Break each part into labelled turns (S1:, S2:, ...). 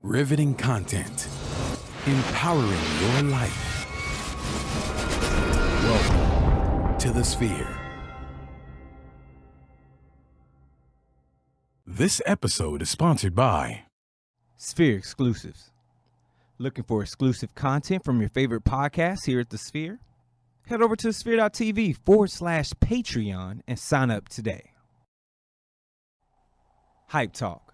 S1: Riveting content. Empowering your life. Welcome to the Sphere. This episode is sponsored by
S2: Sphere Exclusives. Looking for exclusive content from your favorite podcasts here at the Sphere? Head over to sphere.tv/Patreon and sign up today. Hype Talk.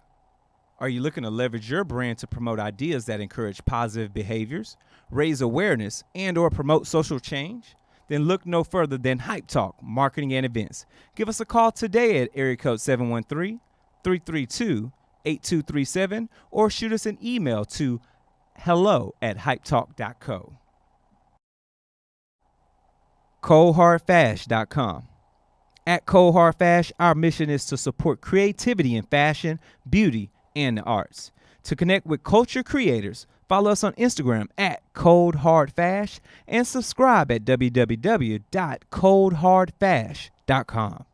S2: Are you looking to leverage your brand to promote ideas that encourage positive behaviors, raise awareness, and or promote social change? Then look no further than Hype Talk Marketing and Events. Give us a call today at area code 713-332-8237 or shoot us an email to hello@hypetalk.co. coldhardfash.com. At Cold Hard Fash, our mission is to support creativity in fashion, beauty, and the arts. To connect with culture creators, follow us on Instagram at Cold Hard Fash and subscribe at www.coldhardfash.com.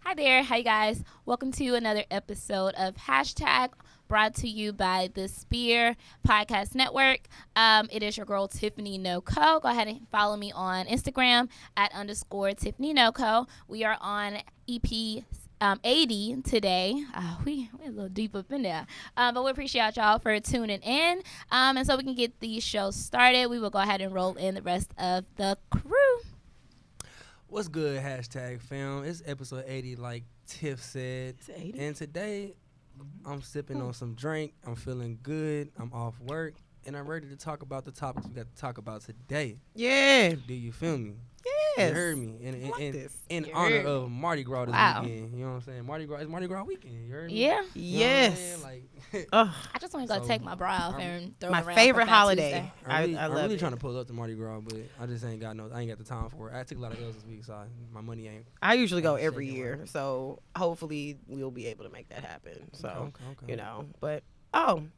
S3: Hi there, hi guys. Welcome to another episode of Hashtag, brought to you by the Sphere Podcast Network. It is your girl Tiffany NoCo. Go ahead and follow me on Instagram at _Tiffany NoCo. We are on EP 80 today. We a little deep up in there, but we appreciate y'all for tuning in. And so we can get the show started, we will go ahead and roll in the rest of the crew.
S4: What's good, hashtag fam? It's episode 80, like Tiff said.
S5: It's 80?
S4: And today, I'm sipping on some drink. I'm feeling good. I'm off work. And I'm ready to talk about the topics we got to talk about today.
S5: Yeah.
S4: Do you feel me?
S5: Yes.
S4: You heard me. In honor of Mardi Gras this weekend. You know what I'm saying? It's Mardi Gras weekend. You heard me?
S3: Yeah.
S4: You know
S5: Yes.
S4: like,
S3: I just want to go take my bra off and throw
S5: My
S3: it around
S5: favorite
S3: for Fat
S5: holiday.
S3: Tuesday.
S4: I'm
S5: love
S4: really
S5: it.
S4: trying to pull up to Mardi Gras, but I just ain't got the time for it. I took a lot of L's this week, so my money ain't.
S5: I usually go
S4: Shaking
S5: every year,
S4: right.
S5: so hopefully we'll be able to make that happen. So,
S4: Okay.
S5: you know, but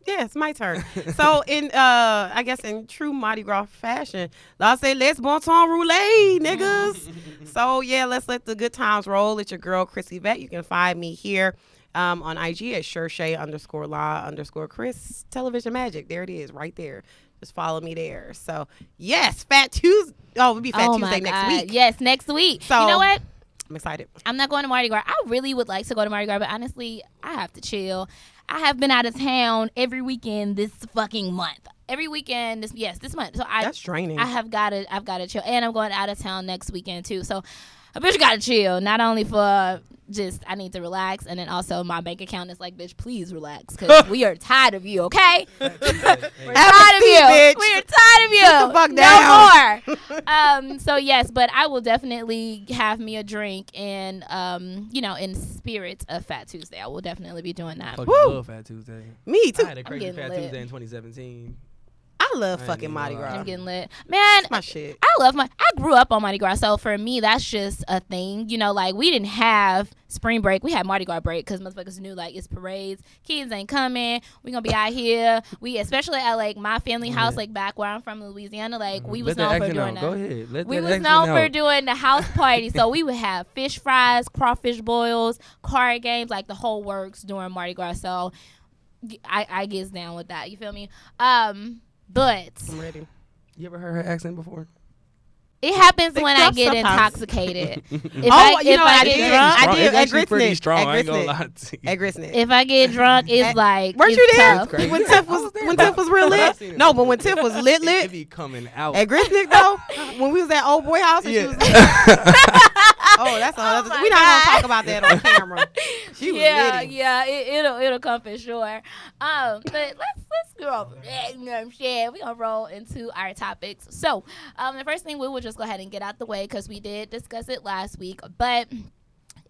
S5: yeah, it's my turn. So I guess in true Mardi Gras fashion, I say let's bon temps roulette, niggas. So yeah, let's let the good times roll. It's your girl Chrissy Vet. You can find me here on IG at Shershay_La_Chris Television Magic. There it is, right there. Just follow me there. So yes, Fat Tuesday. Oh, it'll be Fat Tuesday next week.
S3: Yes, next week.
S5: So
S3: you know what?
S5: I'm excited.
S3: I'm not going to Mardi Gras. I really would like to go to Mardi Gras, but honestly, I have to chill. I have been out of town every weekend this fucking month. Every weekend, this month. So
S5: That's draining.
S3: I've got to chill, and I'm going out of town next weekend too. So I bitch got to chill. Not only for just I need to relax, and then also my bank account is like, bitch, please relax, because we are tired of you. Okay, we're tired of you.
S5: Bitch.
S3: We are tired of you.
S5: Sit the fuck
S3: No more. So yes, but I will definitely have me a drink, and in spirit of Fat Tuesday, I will definitely be doing that.
S4: Fucking
S5: Woo.
S4: love Fat Tuesday.
S5: Me too.
S4: I had a crazy
S3: getting
S4: Fat
S3: lit.
S4: Tuesday in 2017.
S5: I love
S4: I ain't
S5: fucking
S4: even
S5: Mardi
S4: gonna lie.
S5: Gras.
S3: I'm getting lit, man.
S5: That's my shit.
S3: I grew up on Mardi Gras, so for me, that's just a thing. You know, like, we didn't have spring break. We had Mardi Gras break because motherfuckers knew, like, it's parades. Kids ain't coming. We gonna be out here. We, especially at, like, my family house, like, back where I'm from, Louisiana, like, we was known for doing that.
S4: Go ahead.
S3: We was known for doing the house party. So we would have fish fries, crawfish boils, card games, like, the whole works during Mardi Gras. So I gets down with that. You feel me? But
S5: I'm ready.
S4: You ever heard her accent before?
S3: it happens
S5: Thick
S3: when I
S5: stuff
S3: get
S5: sometimes.
S3: intoxicated.
S5: I did.
S3: drunk,
S5: I did.
S4: It's
S5: At
S4: actually pretty
S5: Grisnet.
S4: strong.
S5: At
S4: I ain't gonna
S5: Grisnet.
S4: lie to you.
S5: At Grisnet.
S3: if I get drunk, it's like,
S5: Weren't
S3: it's
S5: you there
S3: tough.
S4: Crazy.
S5: when Tiff was real
S4: I've
S5: lit?
S4: seen it
S5: No,
S4: before.
S5: but when Tiff was lit,
S4: It be coming out.
S5: at Grisnet though, when we was at old boy house, and she was. Oh, that's all.
S3: my
S5: We're not gonna
S3: God.
S5: talk about that on camera. She was litty.
S3: Yeah, it'll come for sure. But let's go over that. You know what I'm saying? We're gonna roll into our topics. So, the first thing we will just go ahead and get out the way because we did discuss it last week, but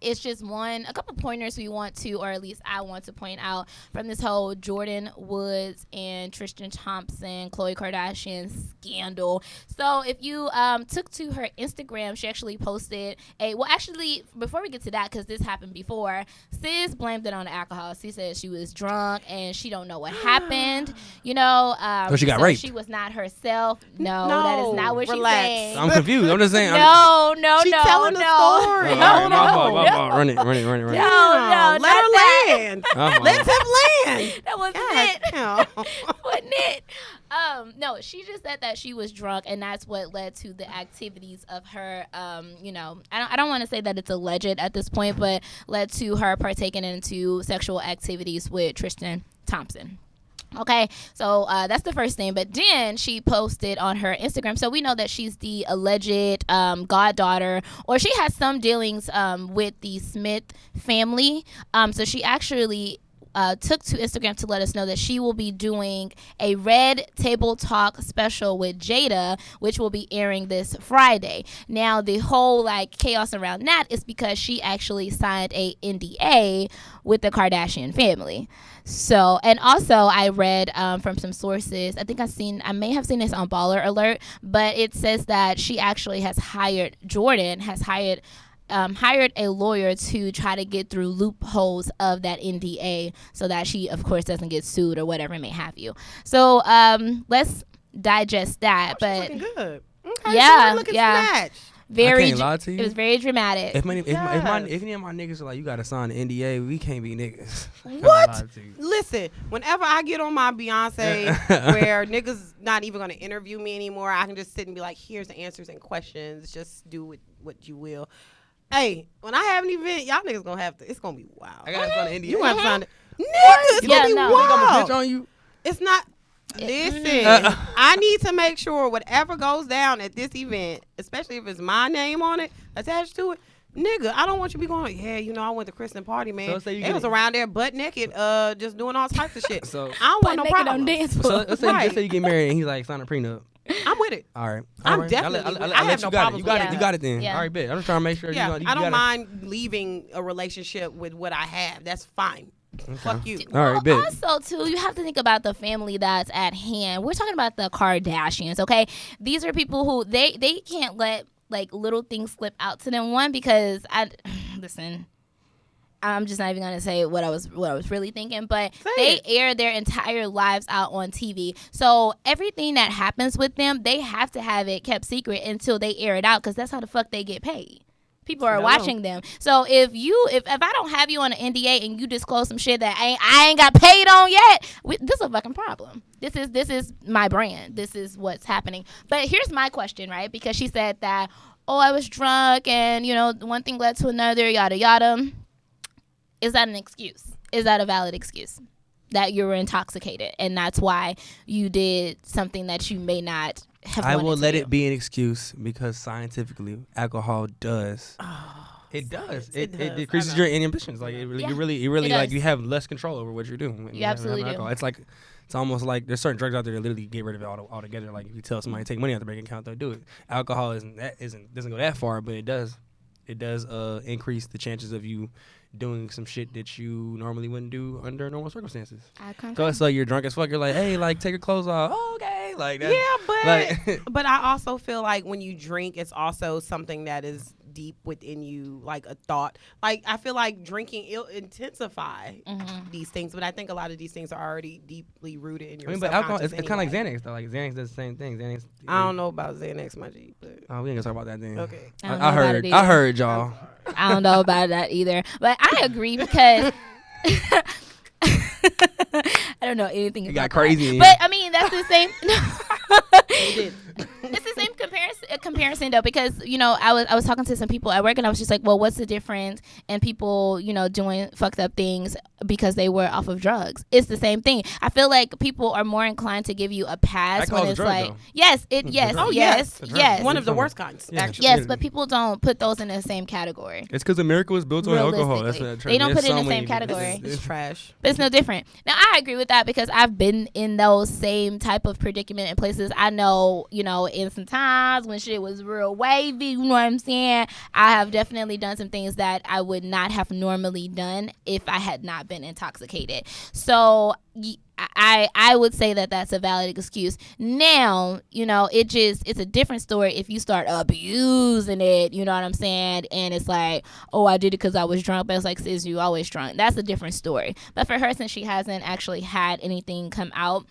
S3: it's just a couple pointers we want to, or at least I want to point out from this whole Jordyn Woods and Tristan Thompson, Khloe Kardashian scandal. So if you took to her Instagram, she actually posted actually, before we get to that, because this happened before, Sis blamed it on the alcohol. She said she was drunk and she don't know what happened. You know,
S4: so she got raped.
S3: She was not herself. No, that is not what she's saying.
S4: I'm confused. I'm just saying.
S3: No.
S5: She's telling the story.
S4: No. Run it.
S3: No,
S5: let her land. Let's have land.
S3: That wasn't it. Wasn't it? No, she just said that she was drunk, and that's what led to the activities of her. You know, I don't want to say that it's alleged at this point, but led to her partaking into sexual activities with Tristan Thompson. Okay, so that's the first thing. But then she posted on her Instagram. So we know that she's the alleged goddaughter, or she has some dealings with the Smith family. So she actually took to Instagram to let us know that she will be doing a Red Table Talk special with Jada, which will be airing this Friday. Now, the whole chaos around that is because she actually signed a NDA with the Kardashian family. So, and also I read from some sources, I may have seen this on Baller Alert, but it says that she actually Jordyn has hired a lawyer to try to get through loopholes of that NDA so that she, of course, doesn't get sued or whatever it may have you. So let's digest that. But
S5: looking good. Okay,
S3: yeah,
S5: looking
S3: yeah.
S5: snatched.
S3: Very,
S4: I can't lie to you.
S3: It was very dramatic.
S4: If any of my niggas are like, you gotta sign the NDA, we can't be niggas.
S5: What? Listen, whenever I get on my Beyonce where niggas not even gonna interview me anymore, I can just sit and be like, here's the answers and questions. Just do what you will. Hey, when I have an event, y'all niggas gonna have to. It's gonna be wild.
S4: I gotta sign the NDA.
S5: You gonna have to sign it. Nigga, it's gonna be
S4: I'm gonna
S5: wild.
S4: bitch on you.
S5: It's not. Listen, I need to make sure whatever goes down at this event, especially if it's my name on it, attached to it, nigga, I don't want you to be going, yeah, you know, I went to Kristen party, man.
S4: So
S5: they was around there butt naked, just doing all types of shit.
S4: So
S5: I don't want no problem.
S3: On dance
S4: so
S3: floor.
S4: let's say you get married and he's like, sign a prenup.
S5: I'm with it.
S4: All right.
S5: I'm definitely.
S4: I'll
S5: I
S4: let
S5: have
S4: you
S5: no
S4: got
S5: problem.
S4: it. You got it then.
S3: Yeah.
S4: All right, bet. I'm just trying to make sure.
S5: Yeah,
S4: you
S5: I don't
S4: gotta,
S5: mind leaving a relationship with what I have. That's fine.
S4: Okay.
S5: Fuck you.
S4: All right, bet.
S3: Also, too, you have to think about the family that's at hand. We're talking about the Kardashians, okay? These are people who they can't let little things slip out to them. One, because listen, I'm just not even gonna say what I was really thinking, but they air their entire lives out on TV. So everything that happens with them, they have to have it kept secret until they air it out, because that's how the fuck they get paid. People are watching them. So if I don't have you on an NDA and you disclose some shit that I ain't got paid on yet, this is a fucking problem. This is my brand. This is what's happening. But here's my question, right? Because she said that, I was drunk and, one thing led to another, yada, yada. Is that an excuse? Is that a valid excuse? That you were intoxicated and that's why you did something that you may not have wanted to do?
S4: I will let it be an excuse because scientifically, alcohol does. It does. It decreases your inhibitions. Like it really like you have less control over what you're doing. When
S3: you absolutely do.
S4: Alcohol. It's almost like there's certain drugs out there that literally get rid of it altogether. Like if you tell somebody to take money out the bank account, they'll do it. Alcohol doesn't go that far, but it does increase the chances of you doing some shit that you normally wouldn't do under normal circumstances. So it's like you're drunk as fuck. You're like, hey, take your clothes off. Oh, okay, like that.
S5: Yeah, but I also feel like when you drink, it's also something that is deep within you, like a thought. Like I feel like drinking intensify these things, but I think a lot of these things are already deeply rooted in your.
S4: But alcohol, it's kind of like Xanax though. Like Xanax does the same thing. Xanax.
S5: I don't know about Xanax, my G. But
S4: we ain't gonna talk about that then.
S5: Okay.
S4: I heard y'all.
S3: I don't know about that either, but I agree because I don't know anything about
S4: got crazy.
S3: But I mean, that's the same. It's the same comparison though, because I was talking to some people at work and I was just like, well, what's the difference in people doing fucked up things because they were off of drugs. It's the same thing. I feel like people are more inclined to give you a pass
S4: That
S3: when
S4: calls a
S3: it's
S4: drug,
S3: like,
S4: though.
S3: yes,
S5: Oh,
S3: yes,
S4: It's a drug.
S3: yes.
S5: One of the worst kinds,
S4: Yeah.
S5: actually.
S3: Yes, but people don't put those in the same category.
S4: It's because America was built on alcohol. That's
S3: Realistically.
S4: what
S3: They don't
S4: there's
S3: put it in
S4: so
S3: the same
S4: many-
S3: category.
S5: It's trash.
S3: But it's no different. Now, I agree with that because I've been in those same type of predicament in places. I know, in some times when shit was real wavy, you know what I'm saying? I have definitely done some things that I would not have normally done if I had not been intoxicated. So I would say that that's a valid excuse. Now, it's a different story if you start abusing it, you know what I'm saying? And it's like, oh, I did it because I was drunk. But it's like, sis, you always drunk. That's a different story. But for her, since she hasn't actually had anything come out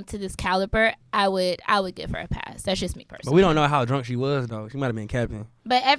S3: to this caliber, I would give her a pass. That's just me personally.
S4: But we don't know how drunk she was, though. She might have been capping.
S3: But
S4: I'm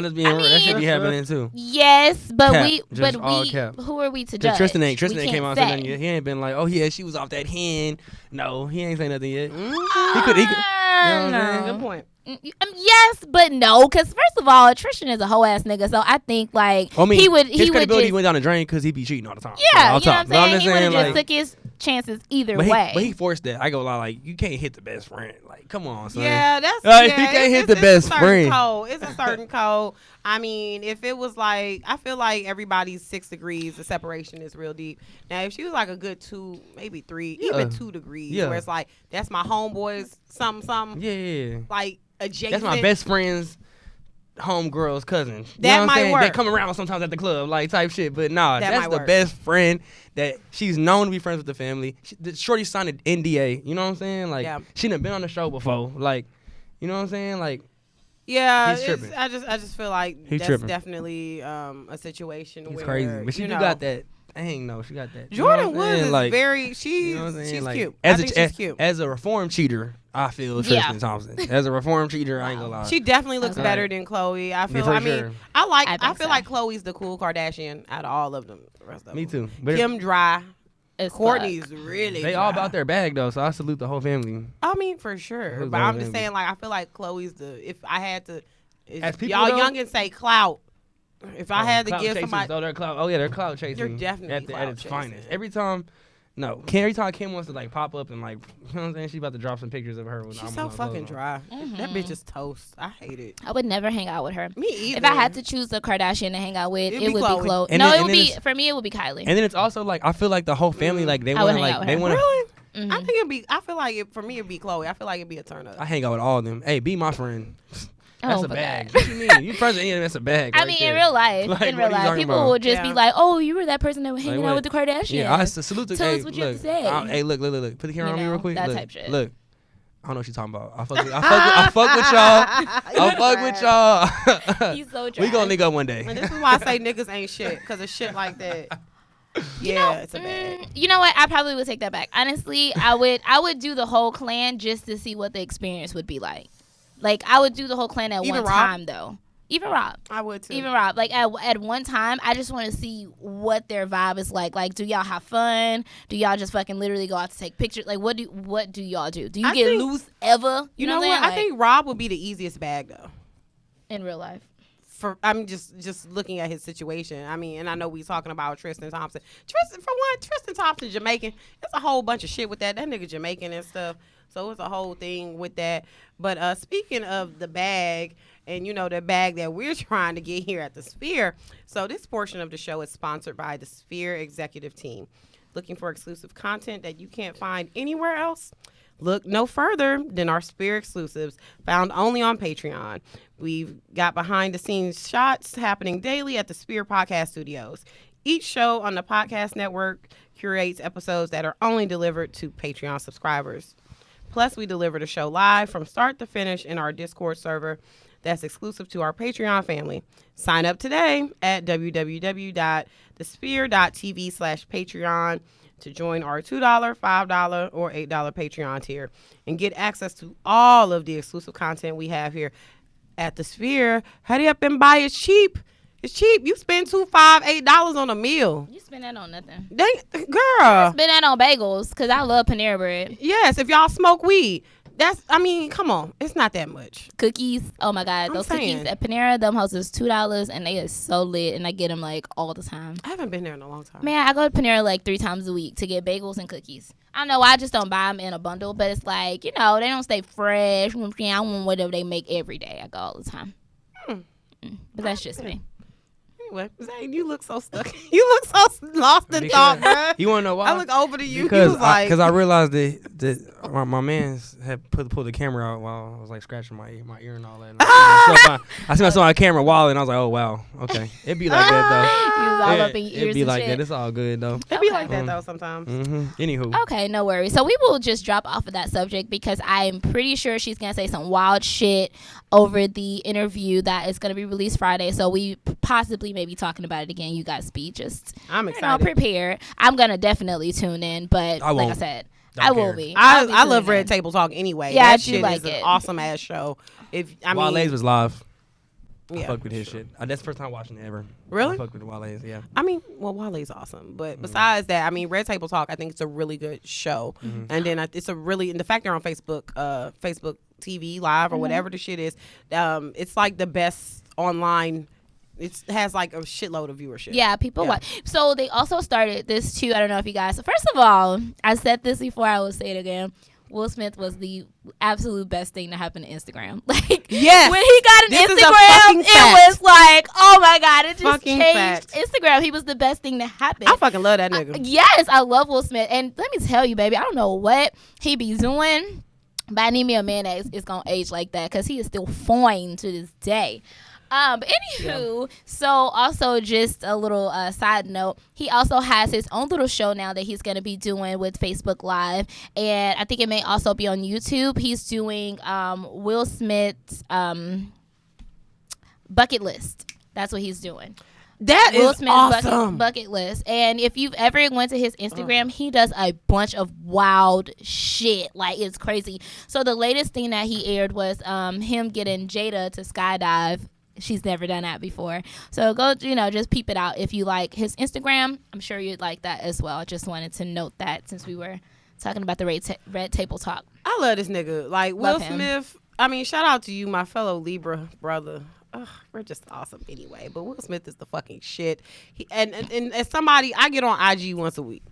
S4: just being
S3: I
S4: real. That should be
S3: mean,
S4: happening too.
S3: yes, but
S4: Cap.
S3: we,
S4: Just
S3: but
S4: all
S3: we,
S4: cap.
S3: who are we to judge?
S4: Tristan
S3: We
S4: came
S3: can't
S4: out and
S3: say.
S4: said nothing yet. He ain't been like, oh yeah, she was off that hen. No, he ain't say nothing yet.
S3: Mm-hmm.
S4: He could. You know what I'm saying?
S5: Good point.
S3: Yes, but no, because first of all, Tristan is a hoe ass nigga, so I think like
S4: I mean,
S3: he would
S4: his credibility
S3: just,
S4: went down the drain because he be cheating all the time.
S3: yeah,
S4: All
S3: you know what I'm
S4: time. But I'm
S3: saying.
S4: just
S3: He would have
S4: saying,
S3: just
S4: like,
S3: took his chances either
S4: but
S3: way.
S4: he forced that. I go like, you can't hit the best friend. Like, come on, son.
S5: Yeah, that's
S4: Like,
S5: yeah,
S4: you can't hit
S5: it's
S4: the best
S5: a certain
S4: friend.
S5: Code. It's a certain code. I mean, if it was like, I feel like everybody's 6 degrees, the separation is real deep. Now, if she was like a good 2, maybe 3, even 2 degrees,
S4: Yeah.
S5: where it's like, that's my homeboys, something,
S4: Yeah.
S5: like adjacent.
S4: That's my best friend's homegirl's cousin. You
S5: That
S4: know what I'm
S5: might
S4: saying?
S5: work.
S4: They come around sometimes at the club, like type shit. But nah,
S5: That
S4: that's
S5: might
S4: the
S5: work.
S4: best friend that she's known to be friends with the family. Shorty signed an NDA. You know what I'm saying? Like
S5: Yeah.
S4: she done been on the show before. Like, you know what I'm saying? Like
S5: Yeah,
S4: He's tripping.
S5: I just feel like
S4: He's
S5: that's
S4: tripping.
S5: definitely a situation
S4: he's
S5: where
S4: crazy. But she
S5: you
S4: do
S5: know,
S4: got that. Dang, no, she got that. You know what
S5: Jordan
S4: I'm
S5: Woods
S4: saying?
S5: is
S4: Like,
S5: very she's
S4: you know what I'm saying?
S5: she's
S4: Like,
S5: cute.
S4: As
S5: I think she's cute.
S4: As a reformed cheater, I feel
S3: Yeah.
S4: Tristan Thompson. As a reformed cheater, I ain't gonna lie.
S5: She definitely looks
S3: Okay.
S5: better than Chloe. I feel.
S4: for
S5: I mean,
S4: sure.
S5: I
S3: think
S5: feel
S3: so.
S5: like Chloe's the cool Kardashian out of all of them. The rest of
S4: Me
S5: them.
S4: too. But
S5: Kim dry.
S3: As
S5: Courtney's
S3: fuck.
S5: really.
S4: they
S5: dry.
S4: all about their bag though, so I salute the whole family.
S5: I mean, for sure.
S4: Who's
S5: But
S4: the
S5: I'm
S4: whole
S5: just
S4: family?
S5: saying, like, I feel like Chloe's the. If I had to,
S4: As people,
S5: y'all
S4: though?
S5: youngins say clout. If I had to
S4: Clout
S5: give
S4: chasers,
S5: somebody,
S4: though, they're clout. Oh yeah, they're clout chasing.
S5: You're definitely
S4: at
S5: clout
S4: its
S5: chasing.
S4: finest. Every time Kim wants to like pop up and like, you know what I'm saying? She's about to drop some pictures of her. With
S5: she's
S4: almost
S5: so
S4: no
S5: fucking
S4: clothes on.
S5: dry.
S3: Mm-hmm.
S5: That bitch is toast. I hate it.
S3: I would never hang out with her.
S5: Me either.
S3: If I had to choose a Kardashian to hang out with,
S5: It'd
S3: it
S5: be
S3: would
S5: Khloe.
S3: be Khloe.
S4: And
S3: No,
S4: then-
S3: it
S4: and
S3: would
S4: then
S3: be
S4: it's-
S3: for me. It would be Kylie.
S4: And then it's also like I feel like the whole family like they
S3: I
S4: want
S3: would
S4: to
S3: hang out
S4: like
S3: with
S4: they
S3: her.
S4: want to.
S5: Really?
S3: Mhm.
S5: I think it'd be. I feel like for me it'd be Chloe. I feel like it'd be a turn up.
S4: I hang out with all of them. Hey, be my friend.
S3: I
S4: That's a
S3: don't
S4: bag.
S3: forget.
S4: What you mean? You friends with any of them? That's a bag.
S3: I
S4: right
S3: mean,
S4: there.
S3: in real life,
S4: Like,
S3: in
S4: what
S3: real
S4: are you
S3: life,
S4: talking
S3: people
S4: about?
S3: would just be
S5: Yeah.
S3: like, "Oh, you were that person that was hanging
S4: what?
S3: out with the Kardashians."
S4: Yeah, I salute the.
S3: Tell
S4: Hey,
S3: us what you have
S4: look,
S3: to say.
S4: Hey, look. Put the camera
S3: You
S4: on me
S3: know,
S4: real quick.
S3: that
S4: Look,
S3: type shit.
S4: Look. I don't know what you're talking about. I fuck with y'all. I fuck with y'all.
S3: He's so
S4: We
S3: trash.
S4: gonna link up one day.
S5: And this is why I say niggas ain't shit, because of shit like that. Yeah, it's a bag.
S3: You know what? I probably would take that back. Honestly, I would do the whole clan just to see what the experience would be like. Like I would do the whole clan at
S5: Even
S3: one
S5: Rob?
S3: time though. Even Rob.
S5: I would too.
S3: Even Rob, like at one time, I just want to see what their vibe is like. Like, do y'all have fun? Do y'all just fucking literally go out to take pictures? Like, what do y'all do? Do you
S5: I
S3: get
S5: think-
S3: loose ever?
S5: You know
S3: what?
S5: what?
S3: I'm
S5: I
S3: saying?
S5: think Rob would be the easiest bag though.
S3: In real life.
S5: I'm just looking at his situation. I mean, and I know we talking about Tristan Thompson. Tristan Thompson Jamaican. There's a whole bunch of shit with that. That nigga Jamaican and stuff. So it's a whole thing with that. But speaking of the bag, and you know the bag that we're trying to get here at the Sphere. So this portion of the show is sponsored by the Sphere Executive Team. Looking for exclusive content that you can't find anywhere else? Look no further than our Sphere exclusives found only on Patreon. We've got behind the scenes shots happening daily at the Sphere Podcast Studios. Each show on the podcast network curates episodes that are only delivered to Patreon subscribers. Plus, we deliver the show live from start to finish in our Discord server that's exclusive to our Patreon family. Sign up today at www.thesphere.tv/Patreon to join our $2, $5, or $8 Patreon tier and get access to all of the exclusive content we have here at the Sphere. Hurry up and buy it cheap. It's cheap. You spend $2, $5, $8 on a meal.
S3: You spend that on nothing.
S5: Girl.
S3: Spend that on bagels because I love Panera Bread.
S5: Yes, if y'all smoke weed, I mean, come on. It's not that much.
S3: Cookies. Oh my God.
S5: I'm
S3: Those
S5: saying.
S3: cookies at Panera, them hoes is $2 and they are so lit and I get them like all the time.
S5: I haven't been there in a long time.
S3: Man, I go to Panera like 3 times a week to get bagels and cookies. I don't know why I just don't buy them in a bundle, but it's like, you know, they don't stay fresh. I want whatever they make every day. I go all the time. But that's just me.
S5: Anyway, Zane, you look so stuck. You look so lost in thought, bruh.
S4: You want to know why?
S5: I look over to you.
S4: Because
S5: you was like,
S4: I realized that my man had pulled the camera out while I was like scratching my ear and all that. And I see myself on camera wallet and I was like, oh wow, okay. It'd be like that though.
S3: You was all up in your ears
S4: It'd be
S3: and
S4: like
S3: shit.
S4: that. It's all good though.
S5: it be like that though sometimes.
S4: Anywho.
S3: Okay, no worries. So we will just drop off of that subject because I am pretty sure she's going to say some wild shit over the interview that is going to be released Friday. So we possibly may be talking about it again. You guys be just,
S5: I'm
S3: you know,
S5: excited.
S3: prepared. I'm going to definitely tune in, but
S4: I
S3: like I
S4: won't.
S3: said,
S4: Don't
S3: I will
S4: care.
S3: be. I'll be
S5: I love
S3: tuning
S5: Red
S3: in.
S5: Table Talk anyway.
S3: Yeah, I
S5: that
S3: do
S5: shit
S3: like
S5: is
S3: it.
S5: an awesome ass show. If I mean,
S4: Wale's was live. I
S5: yeah,
S4: fucked with his shit. That's the first time watching it ever.
S5: Really?
S4: I fucked with Wale's, yeah.
S5: I mean, well, Wale's awesome, but besides that, I mean, Red Table Talk, I think it's a really good show, and then it's a really, and the fact they're on Facebook, Facebook TV Live or whatever the shit is, it's like the best online. It has like a shitload of viewership.
S3: Yeah, people
S5: Yeah.
S3: watch. So they also started this too. I don't know if you guys. So first of all, I said this before. I will say it again. Will Smith was the absolute best thing to happen to Instagram. Like,
S5: Yes.
S3: when he got an
S5: This is a
S3: Instagram,
S5: fucking
S3: it
S5: fact.
S3: was like, oh my God, it just
S5: Fucking
S3: changed
S5: fact.
S3: Instagram. He was the best thing to happen.
S5: I fucking love that nigga.
S3: Yes, I love Will Smith. And let me tell you, baby, I don't know what he be doing, but I need me a man that is going to age like that because he is still fine to this day. But anywho, so also just a little side note, he also has his own little show now that he's going to be doing with Facebook Live. And I think it may also be on YouTube. He's doing Will Smith's bucket list. That's what he's doing.
S5: That
S3: Will
S5: is
S3: Smith's
S5: awesome.
S3: bucket list. And if you've ever went to his Instagram, he does a bunch of wild shit. Like, it's crazy. So the latest thing that he aired was him getting Jada to skydive. She's never done that before. So go, just peep it out. If you like his Instagram, I'm sure you'd like that as well. Just wanted to note that since we were talking about the Red Table Talk.
S5: I love this nigga. Like, Will
S3: Love him.
S5: Smith, I mean, shout out to you, my fellow Libra brother. Ugh, we're just awesome anyway. But Will Smith is the fucking shit. And as somebody, I get on IG once a week.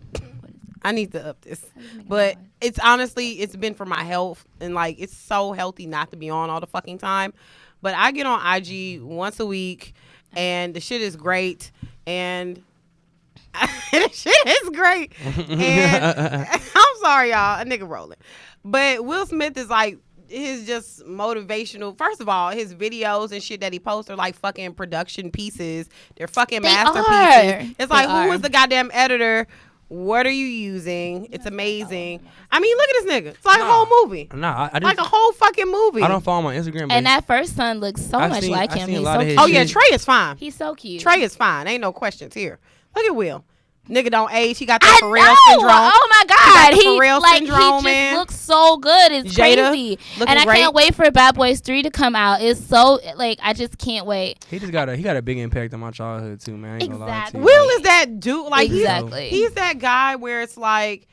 S5: I need to up this. But it's honestly, it's been for my health. And, like, it's so healthy not to be on all the fucking time. But I get on IG once a week, and the shit is great. And the shit is great. And I'm sorry, y'all. A nigga rolling. But Will Smith is like, his just motivational. First of all, his videos and shit that he posts are like fucking production pieces. They're fucking masterpieces. It's like, who is the goddamn editor? What are you using? It's amazing. I mean, look at this nigga. It's like a whole movie.
S4: Nah, I
S5: Like a whole fucking movie.
S4: I don't follow my Instagram.
S3: And that first son looks so much like him. He's so cute.
S5: Oh, yeah, Trey is fine.
S3: He's so cute.
S5: Trey is fine. Ain't no questions here. Look at Will. Nigga don't age. He got
S3: I
S5: that Pharrell
S3: know.
S5: syndrome.
S3: Oh my
S5: He got
S3: God,
S5: the Pharrell syndrome,
S3: he
S5: man.
S3: just looks so good. It's
S5: Jada
S3: crazy,
S5: looking
S3: and I
S5: great.
S3: can't wait for Bad Boys 3 to come out. It's so like I just can't wait.
S4: He got a big impact on my childhood too, man. I ain't gonna lie to
S3: Exactly.
S4: you.
S5: Will is that dude. Like
S3: Exactly.
S5: he's that guy where it's like,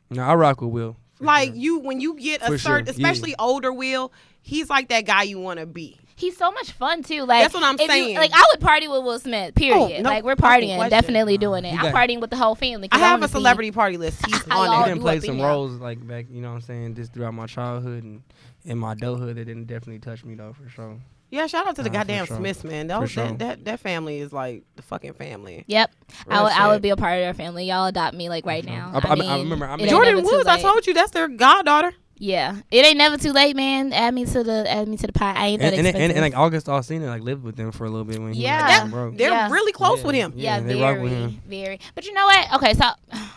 S4: No, I rock with Will. for
S5: like
S4: sure.
S5: you when you get a
S4: For sure,
S5: certain, especially older Will, he's like that guy you want to be.
S3: He's so much fun too. Like
S5: That's what I'm
S3: if
S5: saying.
S3: like I would party with Will Smith. Period.
S5: Oh, no
S3: like we're
S5: fucking
S3: partying,
S5: question.
S3: definitely doing it.
S4: He
S3: I'm
S4: got-
S3: partying with the whole family. 'cause
S5: I have
S3: wanna
S5: a celebrity party list. He's
S3: I
S5: on
S3: love
S4: I
S5: it.
S4: didn't
S3: do
S4: play
S3: up in
S4: some
S3: there.
S4: roles like back, you know what I'm saying, just throughout my childhood and in my adulthood. That didn't definitely touch me though, for sure.
S5: Yeah, shout out to the
S4: Nah, for
S5: goddamn
S4: sure.
S5: Smiths, man.
S4: For sure.
S5: That family is like the fucking family.
S3: Yep,
S5: Real
S3: I would
S5: shit.
S3: be a part of their family. Y'all adopt me like right now.
S4: I
S3: mean,
S4: remember- I
S3: it
S4: mean-
S3: ain't
S5: Jordan
S3: never too
S5: Woods, I
S3: late.
S5: told you that's their goddaughter.
S3: Yeah, it ain't never too late, man. Add me to the pot. I ain't that
S4: And
S3: expensive.
S4: like August Alsina like lived with them for a little bit when he
S3: Yeah.
S4: was
S3: That-
S4: like, broke.
S5: They're
S3: Yeah.
S5: really close
S4: Yeah.
S5: with him.
S4: Yeah,
S3: Yeah,
S4: they rock with
S3: very,
S4: him.
S3: very. But you know what? Okay, so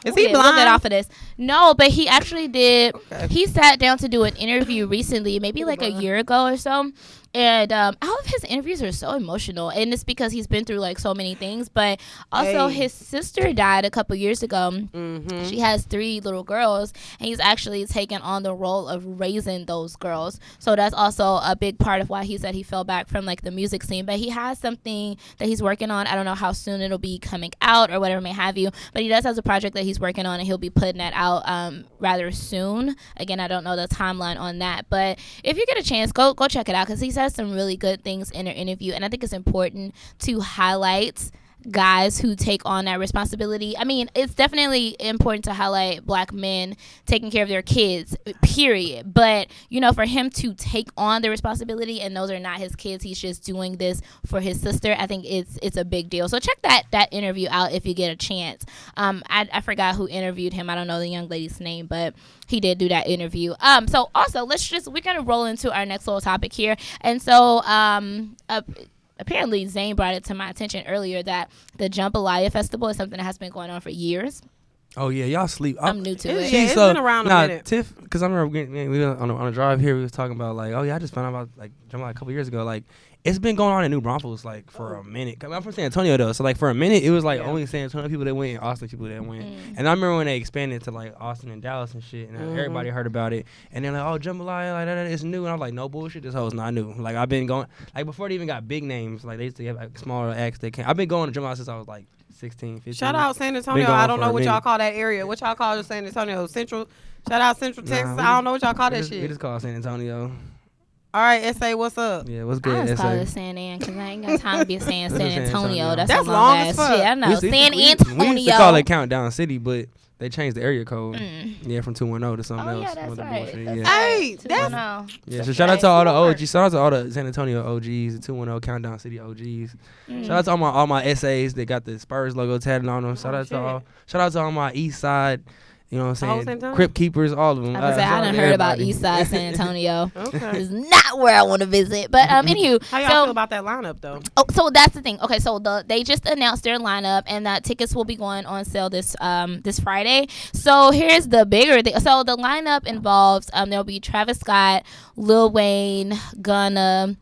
S5: Is
S3: we'll
S5: he
S3: We'll get
S5: blind?
S3: off of this. No, but he actually did.
S5: Okay.
S3: He sat down to do an interview recently, maybe like a year ago or so. And all of his interviews are so emotional, and it's because he's been through like so many things. But also,
S5: Hey.
S3: his sister died a couple years ago.
S5: Mm-hmm.
S3: She has 3 little girls, and he's actually taken on the role role of raising those girls. So that's also a big part of why he said he fell back from like the music scene. But he has something that he's working on. I don't know how soon it'll be coming out or whatever may have you, but he does have a project that he's working on, and he'll be putting that out rather soon. Again, I don't know the timeline on that, but if you get a chance, go check it out, because he says some really good things in an interview. And I think it's important to highlight guys who take on that responsibility. I mean, it's definitely important to highlight black men taking care of their kids, period. But, you know, for him to take on the responsibility, and those are not his kids, he's just doing this for his sister, I think it's a big deal. So check that interview out if you get a chance. I forgot who interviewed him. I don't know the young lady's name, but he did do that interview. So also, we're going to roll into our next little topic here. And so, apparently Zane brought it to my attention earlier that the JMBLYA festival is something that has been going on for years.
S4: Oh yeah, y'all sleep.
S3: I'm new to it.
S5: Yeah, it's been around a minute.
S4: Tiff, because I remember we were on a drive here, we was talking about like, oh yeah, I just found out about like JMBLYA a couple years ago. Like, it's been going on in New Braunfels like for a minute. I'm from San Antonio though, so like for a minute it was like only San Antonio people that went and Austin people that went. And I remember when they expanded to like Austin and Dallas and shit, and everybody heard about it. And they're like, oh, JMBLYA, like that is new. And I was like, no bullshit, this hoe's not new. Like I've been going like before they even got big names. Like they used to have like smaller acts that came. I've been going to JMBLYA since I was like 16, 15.
S5: Shout out San Antonio. I don't know what y'all call that area. What y'all call San Antonio? Central. Shout out Central Texas. I don't know what y'all call that shit.
S4: We just call it San Antonio.
S5: All right, S.A., what's up?
S4: Yeah, what's
S3: I
S4: good,
S3: just call
S4: S.A.?
S3: it San An, because I ain't got time to be saying San Antonio. That's
S5: That's
S3: a
S5: long
S3: long
S5: as
S3: ass
S5: fuck.
S3: shit. I know. San
S4: We
S3: Antonio.
S4: used to call it Countdown City, but they changed the area code. Yeah, from 210 to something else.
S3: Yeah, that's
S4: Some other
S3: right.
S4: bullshit,
S3: That's
S4: yeah.
S3: right.
S5: Hey, that's
S3: No.
S4: Yeah, so shout out to all the OGs. Shout out to all the San Antonio OGs, the 210 Countdown City OGs. Shout out to all my essays that got the Spurs logo tatted on them. Shout out to all my East Side, you know what I'm saying, Crypt Keepers, all of them.
S3: I done heard about East Side San Antonio.
S5: okay.
S3: It's not where I want to visit. But anywho,
S5: How y'all feel about that lineup though?
S3: so that's the thing. Okay, so they just announced their lineup, and tickets will be going on sale this Friday. So here's the bigger thing. So the lineup involves there'll be Travis Scott, Lil Wayne, Gunna,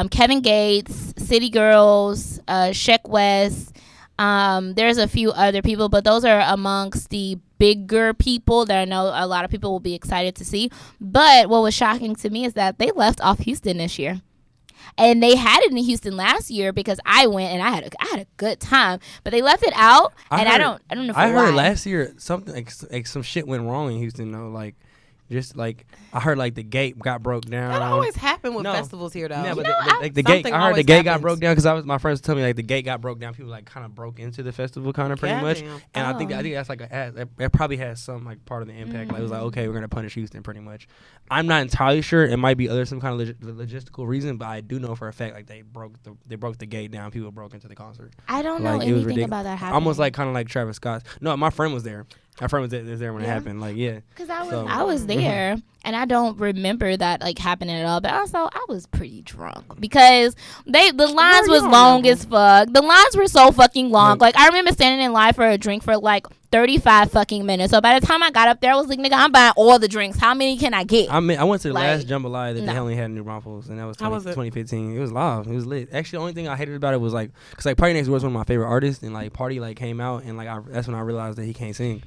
S3: Kevin Gates, City Girls, Sheck West. There's a few other people, but those are amongst the bigger people that I know a lot of people will be excited to see. But what was shocking to me is that they left off Houston this year. And they had it in Houston last year because I went and I had a good time, but they left it out. I don't know.
S4: I heard last year something like some shit went wrong in Houston though. Like, just like I heard like the gate got broke down.
S5: That always happen with festivals here though.
S4: Yeah, but
S5: like
S4: the gate. I heard the gate got
S5: happens.
S4: broke down because my friends told me like the gate got broke down. People like kind of broke into the festival kind of pretty much. And I think that's like that probably has some like part of the impact. Like it was like, okay, we're gonna punish Houston pretty much. I'm not entirely sure. It might be some kind of logistical reason, but I do know for a fact like they broke the gate down. People broke into the concert.
S3: I don't know anything about that happening.
S4: Almost like kind of like Travis Scott's. No, my friend was there. My friend was there when it happened. Like, yeah.
S3: Because I was there, and I don't remember that like happening at all. But also, I was pretty drunk because the lines was long as fuck. The lines were so fucking long. Like I remember standing in line for a drink for like 35 fucking minutes. So by the time I got up there, I was like, nigga, I'm buying all the drinks. How many can I get?
S4: I went to the last JMBLYA that they only had in New Braunfels, and that was 2015. It was live. It was lit. Actually, the only thing I hated about it was like, cause like Party Next Door was one of my favorite artists, and like Party like came out, and like that's when I realized that he can't sing.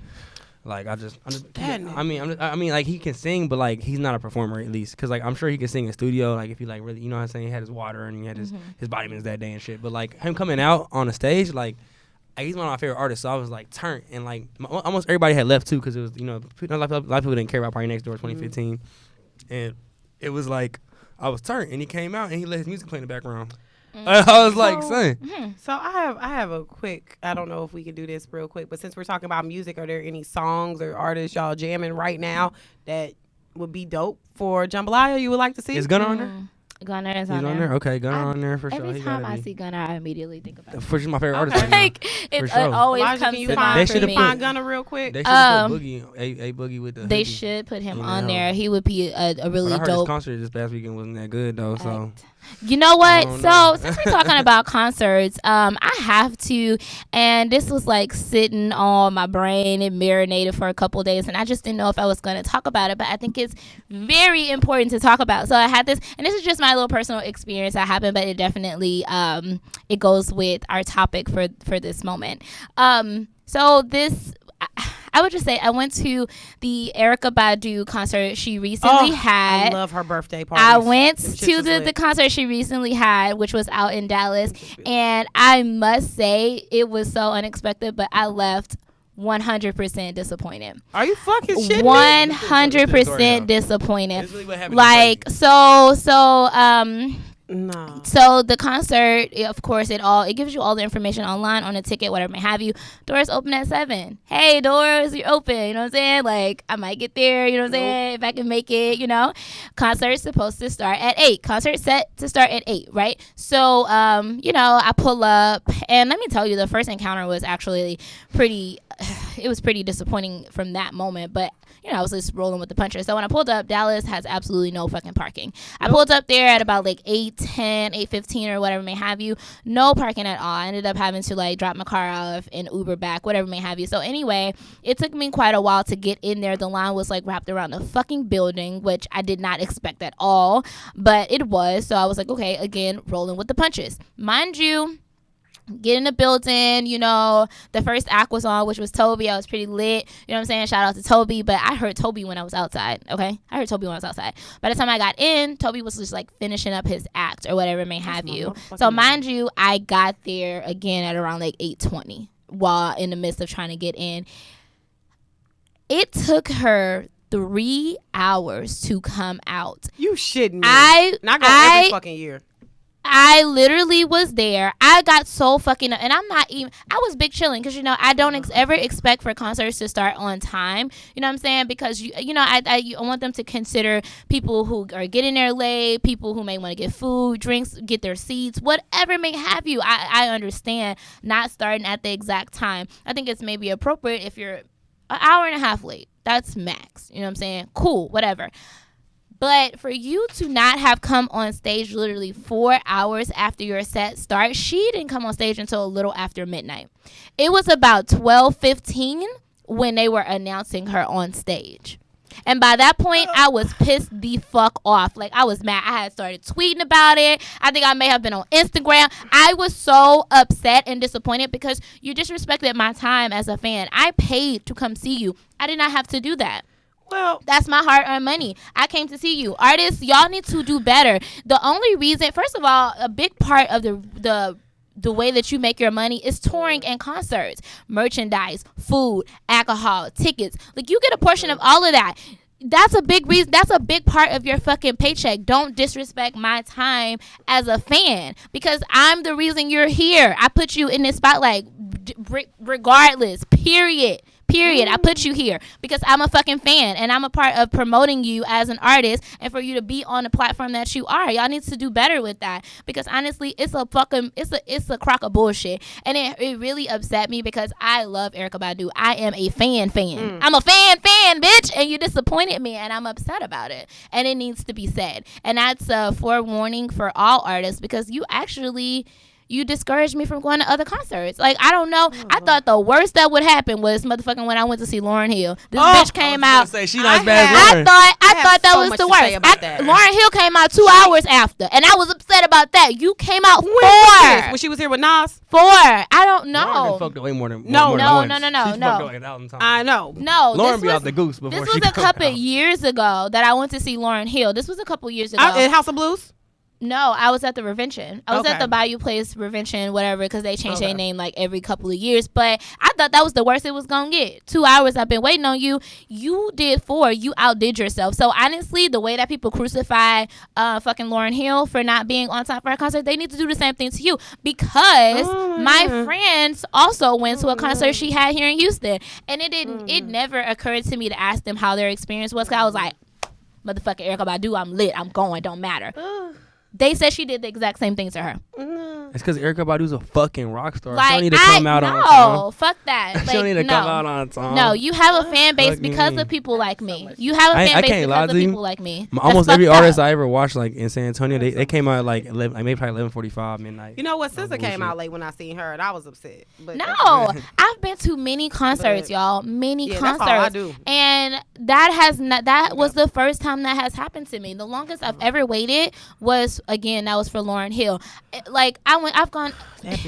S4: Like I mean, like he can sing, but like he's not a performer at least, cause like I'm sure he can sing in studio. Like if he like really, you know what I'm saying, he had his water and he had his vitamins that day and shit. But like him coming out on the stage, like he's one of my favorite artists. So I was like turned, and like almost everybody had left too, cause it was a lot of people didn't care about Party Next Door 2015, and it was like I was turned, and he came out and he let his music play in the background. I was like, son.
S5: So I have a quick, I don't know if we can do this real quick, but since we're talking about music, are there any songs or artists y'all jamming right now that would be dope for JMBLYA you would like to see?
S4: Is Gunna on there?
S3: Gunna is
S4: He's on there. Okay, Gunna on there for sure.
S3: Every time I see Gunna, I immediately think about
S4: for sure my favorite artist. Right
S3: like
S4: it
S3: always
S5: Elijah,
S3: comes
S5: can you
S3: to
S5: find,
S3: mind
S5: can
S3: for
S5: you
S3: me.
S5: find Gunna real quick?
S4: They should put Boogie, a Boogie with the.
S3: They
S4: hoodie.
S3: should put him on there. He would be a really
S4: I heard
S3: dope.
S4: his concert this past weekend wasn't that good though. So.
S3: You know what? So
S4: know.
S3: since we're talking about concerts, I have to, and this was like sitting on my brain and marinated for a couple of days, and I just didn't know if I was going to talk about it, but I think it's very important to talk about. So I had this, and this is just my little personal experience that happened, but it definitely it goes with our topic for this moment. So this. I would just say I went to the Erykah Badu concert she recently had.
S5: I love her birthday party.
S3: I went to the concert she recently had, which was out in Dallas, and I must say it was so unexpected, but I left 100% disappointed.
S5: Are you fucking shitting me?
S3: 100% disappointed.
S4: This is really what happened
S3: Like
S4: in
S5: No.
S3: so the concert, of course, it gives you all the information online on the ticket, whatever may have you. Doors open at 7. Hey, doors, you're open. You know what I'm saying? Like, I might get there. You know what I'm saying? If I can make it, you know. Concert's supposed to start at 8. Concert set to start at 8, right? So, you know, I pull up, and let me tell you, the first encounter was actually pretty. It was pretty disappointing from that moment, but you know, I was just rolling with the punches. So when I pulled up, Dallas has absolutely no fucking parking. I pulled up there at about like 8:10, 8:15 or whatever may have you. No parking at all. I ended up having to like drop my car off and Uber back, whatever may have you. So anyway, it took me quite a while to get in there. The line was like wrapped around the fucking building, which I did not expect at all, but it was. So I was like, okay, again, rolling with the punches. Mind you, get in the building, you know, the first act was on, which was Toby. I was pretty lit, you know what I'm saying? Shout out to Toby. But I heard Toby when I was outside, okay? I heard Toby when I was outside. By the time I got in, Toby was just like finishing up his act or whatever it may have you. So mind you, I got there again at around like 8:20 while in the midst of trying to get in. It took her 3 hours to come out.
S5: You shitting me.
S3: I
S5: go every fucking year.
S3: I literally was there. I got so fucking, and I'm not even, I was big chilling because, you know, I don't ever expect for concerts to start on time. You know what I'm saying? Because, you know, I want them to consider people who are getting there late, people who may want to get food, drinks, get their seats, whatever may have you. I understand not starting at the exact time. I think it's maybe appropriate if you're an hour and a half late. That's max. You know what I'm saying? Cool, whatever. But for you to not have come on stage literally 4 hours after your set starts, she didn't come on stage until a little after midnight. It was about 12:15 when they were announcing her on stage. And by that point, I was pissed the fuck off. Like, I was mad. I had started tweeting about it. I think I may have been on Instagram. I was so upset and disappointed because you disrespected my time as a fan. I paid to come see you. I did not have to do that.
S5: Well,
S3: that's my hard-earned money. I came to see you. Artists, y'all need to do better. The only reason, first of all, a big part of the way that you make your money is touring and concerts, merchandise, food, alcohol, tickets. Like, you get a portion of all of that. That's a big reason. That's a big part of your fucking paycheck. Don't disrespect my time as a fan because I'm the reason you're here. I put you in this spotlight regardless, period. I put you here because I'm a fucking fan and I'm a part of promoting you as an artist and for you to be on the platform that you are. Y'all need to do better with that because honestly, it's a crock of bullshit. And it really upset me because I love Erykah Badu. I am a fan. I'm a fan, bitch. And you disappointed me and I'm upset about it. And it needs to be said. And that's a forewarning for all artists because you discouraged me from going to other concerts. Like, I don't know. I thought the worst that would happen was motherfucking when I went to see Lauryn Hill. This bitch came out.
S4: Say, she not as bad as Lauryn.
S3: I thought that was the worst. Lauryn Hill came out 2 hours after, and I was upset about that. You came out 4.
S5: When she was here with Nas?
S3: 4. I don't know.
S4: Lauren fucked way more than
S3: No.
S4: She's fucked away 1,000 times.
S5: I know.
S3: No.
S4: Lauren be out the goose before
S3: this
S4: she
S3: was a couple
S4: out.
S3: years ago that I went to see Lauryn Hill. This was a couple years ago.
S5: At House of Blues?
S3: No, I was at the Revention. I was at the Bayou Place Revention, whatever, because they change their name like every couple of years. But I thought that was the worst it was going to get. 2 hours I've been waiting on you. You did 4. You outdid yourself. So honestly, the way that people crucify fucking Lauryn Hill for not being on time for her concert, they need to do the same thing to you. Because my friends also went to a concert she had here in Houston. And it never occurred to me to ask them how their experience was. Because I was like, motherfucking Erykah Badu, I'm lit. I'm going. Don't matter. They said she did the exact same thing to her.
S4: It's because Erykah Badu's a fucking rock star.
S3: Like,
S4: she don't need to come out on time.
S3: No, fuck that. Like,
S4: she don't need to come out on time.
S3: No, you have a fan base because of people like me. You have a fan base because of people like me.
S4: Almost every artist I ever watched, like in San Antonio, they came out like 11, like maybe probably 11:45 midnight.
S5: You know what? SZA came out late when I seen her, and I was upset. But
S3: no, I've been to many concerts, y'all. Many concerts. That's all I do. And that was the first time that has happened to me. The longest I've ever waited was, again, that was for Lauryn Hill. Like, I I've gone,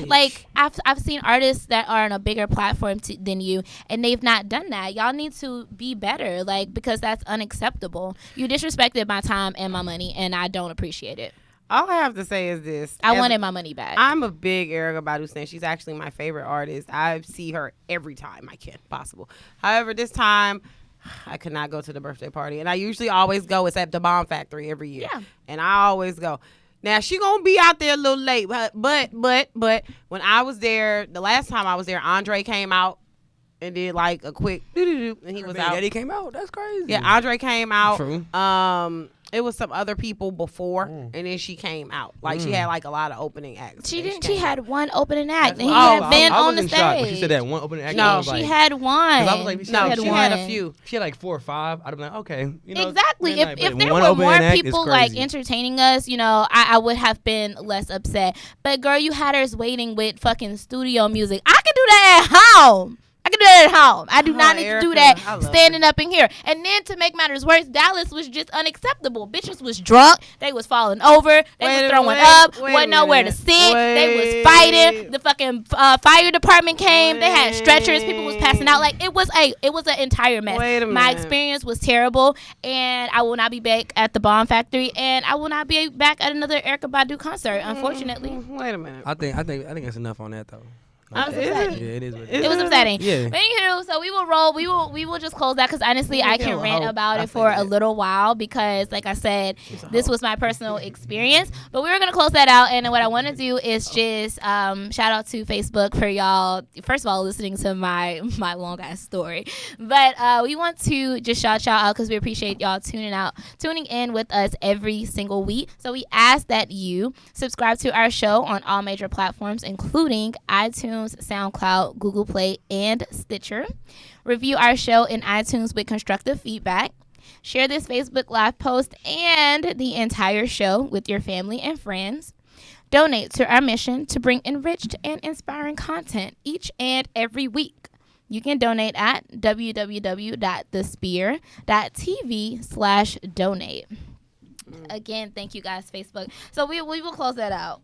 S3: like I've seen artists that are on a bigger platform than you, and they've not done that. Y'all need to be better, like, because that's unacceptable. You disrespected my time and my money, and I don't appreciate it.
S5: All I have to say is this.
S3: I wanted my money back.
S5: I'm a big Erykah Badu fan. She's actually my favorite artist. I see her every time I can possible. However, this time I could not go to the birthday party. And I usually always go. It's at the Bomb Factory every year.
S3: Yeah.
S5: And I always go. Now, she going to be out there a little late. But when I was there, the last time I was there, Andre came out and did like a quick doo-doo-doo. And he was out.
S4: Daddy came out. That's crazy.
S5: Yeah, Andre came out.
S4: True.
S5: It was some other people before, and then she came out. Like, she had like a lot of opening acts.
S3: She didn't. She had one opening act, and he
S5: why-
S3: had been
S4: I
S3: on
S4: was
S3: the
S4: in shock when
S3: stage.
S4: she said that one opening act.
S5: No,
S4: I was
S3: She
S4: like,
S3: had one.
S4: 'cause I was like, she
S5: No,
S4: had
S5: she
S4: one.
S5: had a few.
S4: She had like 4 or 5. I'd have been like, okay. You know,
S3: Exactly.
S4: midnight,
S3: If
S4: but
S3: there
S4: one
S3: were
S4: opening
S3: more
S4: act is
S3: people like
S4: crazy.
S3: entertaining us, you know, I would have been less upset. But girl, you had us waiting with fucking studio music. I could do that at home. I can do that at home. I do not need to do
S5: Erykah,
S3: that
S5: I love
S3: standing up in here. And then to make matters worse, Dallas was just unacceptable. Bitches was drunk. They was falling over. They was throwing up. Wasn't nowhere to sit. They was fighting. The fucking fire department came. They had stretchers. People was passing out. Like, it was an entire mess.
S5: Wait a
S3: My
S5: minute.
S3: experience was terrible, and I will not be back at the Bomb Factory, and I will not be back at another Erykah Badu concert, unfortunately.
S5: Wait a minute.
S4: I think that's enough on that though.
S3: I'm upset.
S4: Yeah, it is. What
S3: It was upsetting.
S4: Yeah.
S3: But anywho, so we will roll. We will just close that because honestly, I can rant about it for a little while because, like I said, this was my personal experience. But we were gonna close that out, and what I want to do is just shout out to Facebook for y'all. First of all, listening to my long ass story, but we want to just shout y'all out because we appreciate y'all tuning in with us every single week. So we ask that you subscribe to our show on all major platforms, including iTunes, SoundCloud, Google Play, and Stitcher. Review our show in iTunes with constructive feedback. Share this Facebook Live post and the entire show with your family and friends. Donate to our mission to bring enriched and inspiring content each and every week. You can donate at www.thespear.tv/donate. Again, thank you guys, Facebook. So we will close that out.